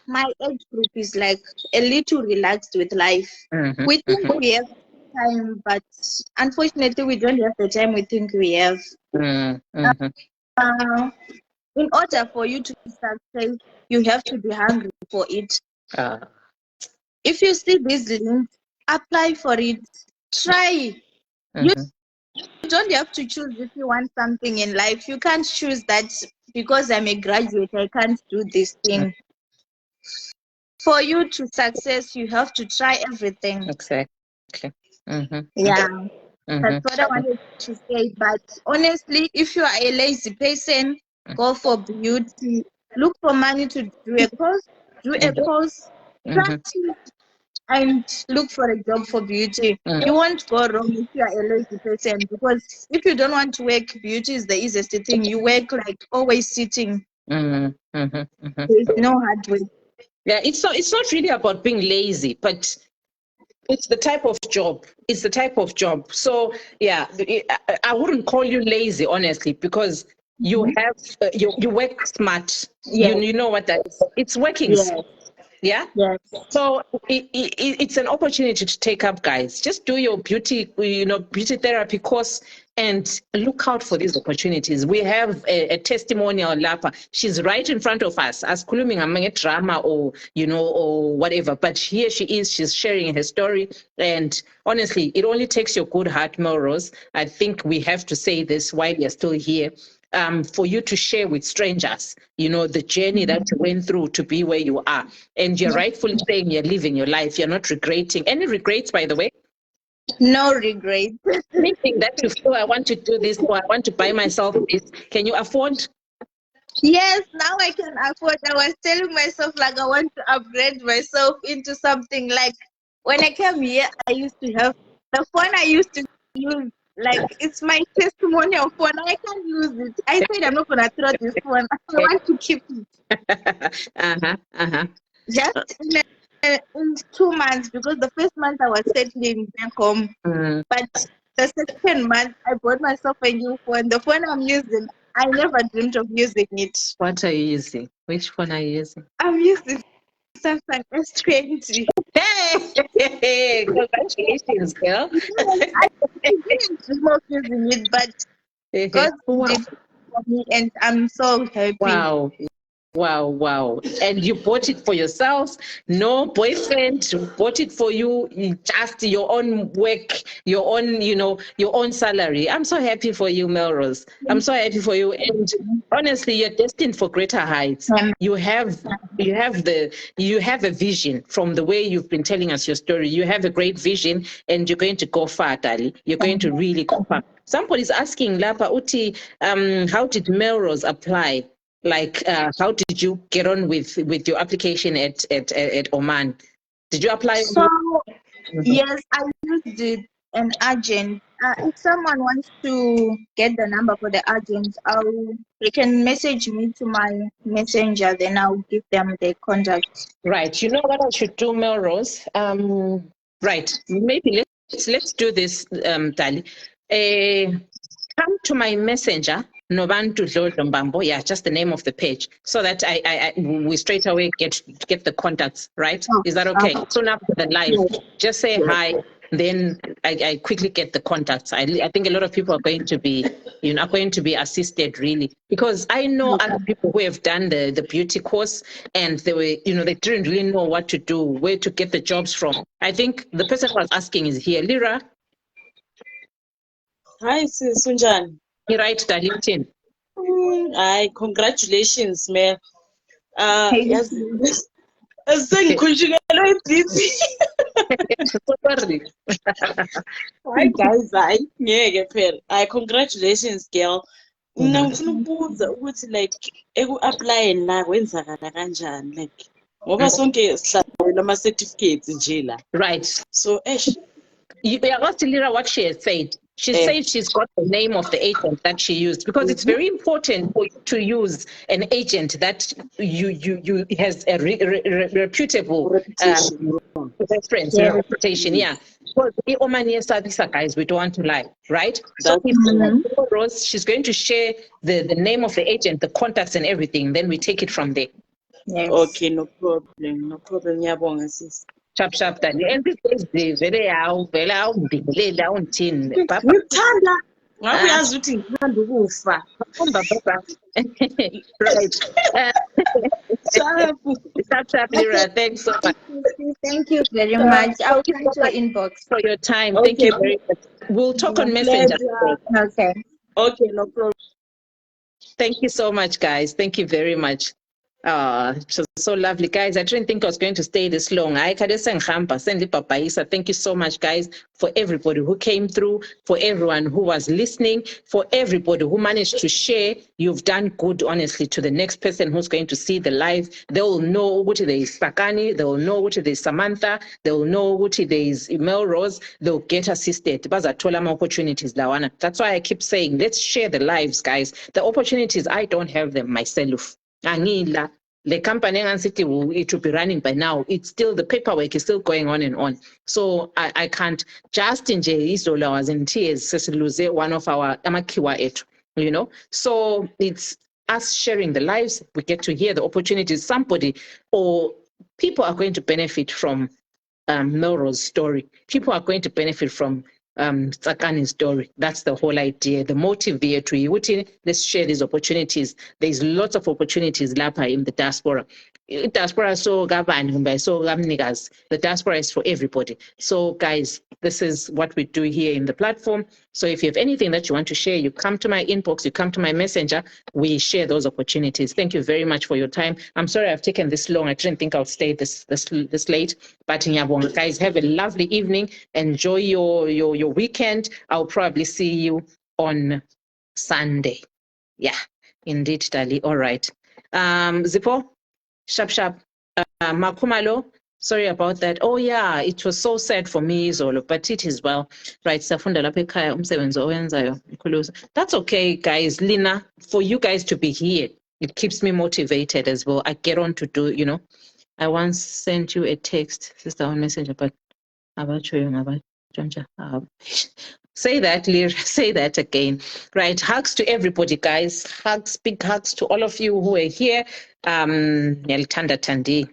my age group is like a little relaxed with life. We think we have time, but unfortunately we don't have the time we think we have. In order for you to succeed, you have to be hungry for it. If you see this link, apply for it. Try. You don't have to choose if you want something in life. You can't choose that because I'm a graduate, I can't do this thing. For you to success, you have to try everything. Exactly. Yeah. That's what I wanted to say. But honestly, if you are a lazy person, go for beauty. Look for money to do a course. Practice, and look for a job for beauty. You won't go wrong if you are a lazy person, because if you don't want to work, beauty is the easiest thing. You work like always sitting. There's no hard work. Yeah, it's not really about being lazy, but it's the type of job. It's the type of job. So yeah, I wouldn't call you lazy, honestly, because you have you work smart. You know what that is. It's working smart. Yeah. Yes. So it's an opportunity to take up, guys. Just do your beauty therapy course and look out for these opportunities. We have a testimonial Lapa. She's right in front of us, as kuluming among a drama or whatever. But here she is. She's sharing her story, and honestly, it only takes your good heart, Melrose. I think we have to say this while you're still here. For you to share with strangers, the journey that you went through to be where you are. And you're rightfully saying you're living your life. You're not regretting. Any regrets, by the way? No regrets. Anything that you feel, I want to do this, or I want to buy myself this. Can you afford? Yes, now I can afford. I was telling myself, like, I want to upgrade myself into something. Like, when I came here, I used to have the phone I used to use. Like, it's my testimonial phone. I can't use it. I said I'm not gonna throw this phone. I want to keep it. Just in 2 months, because the first month I was settling back home. But the second month I bought myself a new phone. The phone I'm using, I never dreamed of using it. What are you using? Which phone are you using? I'm using Samsung S20. Hey, congratulations, girl. I didn't dream of using it, but God did it for me, and I'm so happy. Wow. Wow, wow. And you bought it for yourself, no boyfriend, bought it for you, just your own work, your own, your own salary. I'm so happy for you, Melrose. I'm so happy for you. And honestly, you're destined for greater heights. You have a vision from the way you've been telling us your story. You have a great vision and you're going to go far, Dali. You're going to really go far. Somebody's asking, Lapa Uti, how did Melrose apply? Like, how did you get on with your application at Oman? Did you apply? So, yes, I used an agent. If someone wants to get the number for the agent, they can message me to my messenger, then I'll give them the contact. Right. You know what I should do, Melrose? Right. Maybe let's do this, Dali. Come to my messenger, Novantu Mbambo, yeah, just the name of the page, so that we straight away get the contacts, right? Is that okay? Soon after the live, just say hi, then I quickly get the contacts. I think a lot of people are going to be, assisted really, because I know other people who have done the beauty course and they were, they didn't really know what to do, where to get the jobs from. I think the person who was asking is here, Lira. Hi, Sunjan. You right, Darlington. Hi, congratulations, man. Yes. Sorry. Hi guys, hi, congratulations, girl. Ngifuna ukubuza ukuthi like apply la kwenzakala kanjani, like ngoba sonke sihlala ama certificates nje la. Right. So you asked Lira what she has said. She said she's got the name of the agent that she used, because it's very important for you to use an agent that you has a reputable reference, reputation. Yeah. Because the Omani service guys, we don't want to lie, right? So if Rose, she's going to share the name of the agent, the contacts and everything, then we take it from there. Yes. Okay, no problem. Ngiyabonga sis. Sharp that. And this is very ngithanda ngabe uyazi ukuthi ngithanda ukufa. Right. Sharp, Lira. Thanks so much. Thank you very much. I'll come to your inbox for your time. Okay. Thank you very much. We'll talk on Messenger. Okay. Okay, no problem. Thank you so much, guys. Thank you very much. It was so lovely, guys. I didn't think I was going to stay this long. Thank you so much, guys, for everybody who came through, for everyone who was listening, for everybody who managed to share. You've done good, honestly, to the next person who's going to see the live. They will know what there is Sakani, they will know what there is Samantha, they will know what there is Melrose, they'll get assisted. Opportunities, Lawana. That's why I keep saying, let's share the lives, guys. The opportunities, I don't have them myself. Angila, the company and city it will be running by now. It's still, the paperwork is still going on and on. So I can't just in Isola was in tears, lose one of our amakiwa, So it's us sharing the lives. We get to hear the opportunities. Somebody or people are going to benefit from Melrose story. People are going to benefit from Tsakani's story. That's the whole idea. The motive there to let's share these opportunities. There's lots of opportunities lapa in the diaspora. Diaspora so governed so the diaspora is for everybody. So guys, this is what we do here in the platform. So if you have anything that you want to share, you come to my inbox, you come to my messenger, we share those opportunities. Thank you very much for your time. I'm sorry I've taken this long. I didn't think I'll stay this late. But guys, have a lovely evening. Enjoy your weekend. I'll probably see you on Sunday. Yeah, indeed, Dali. All right. Zippo, sharp. Makumalo, sorry about that. Oh yeah, it was so sad for me, Zolo, but it is well. Right, that's okay, guys. Lina, for you guys to be here, it keeps me motivated as well. I get on to do, I once sent you a text, sister, on Messenger, but say that, Lear, say that again. Right, hugs to everybody, guys. Hugs, big hugs to all of you who are here. Tandi.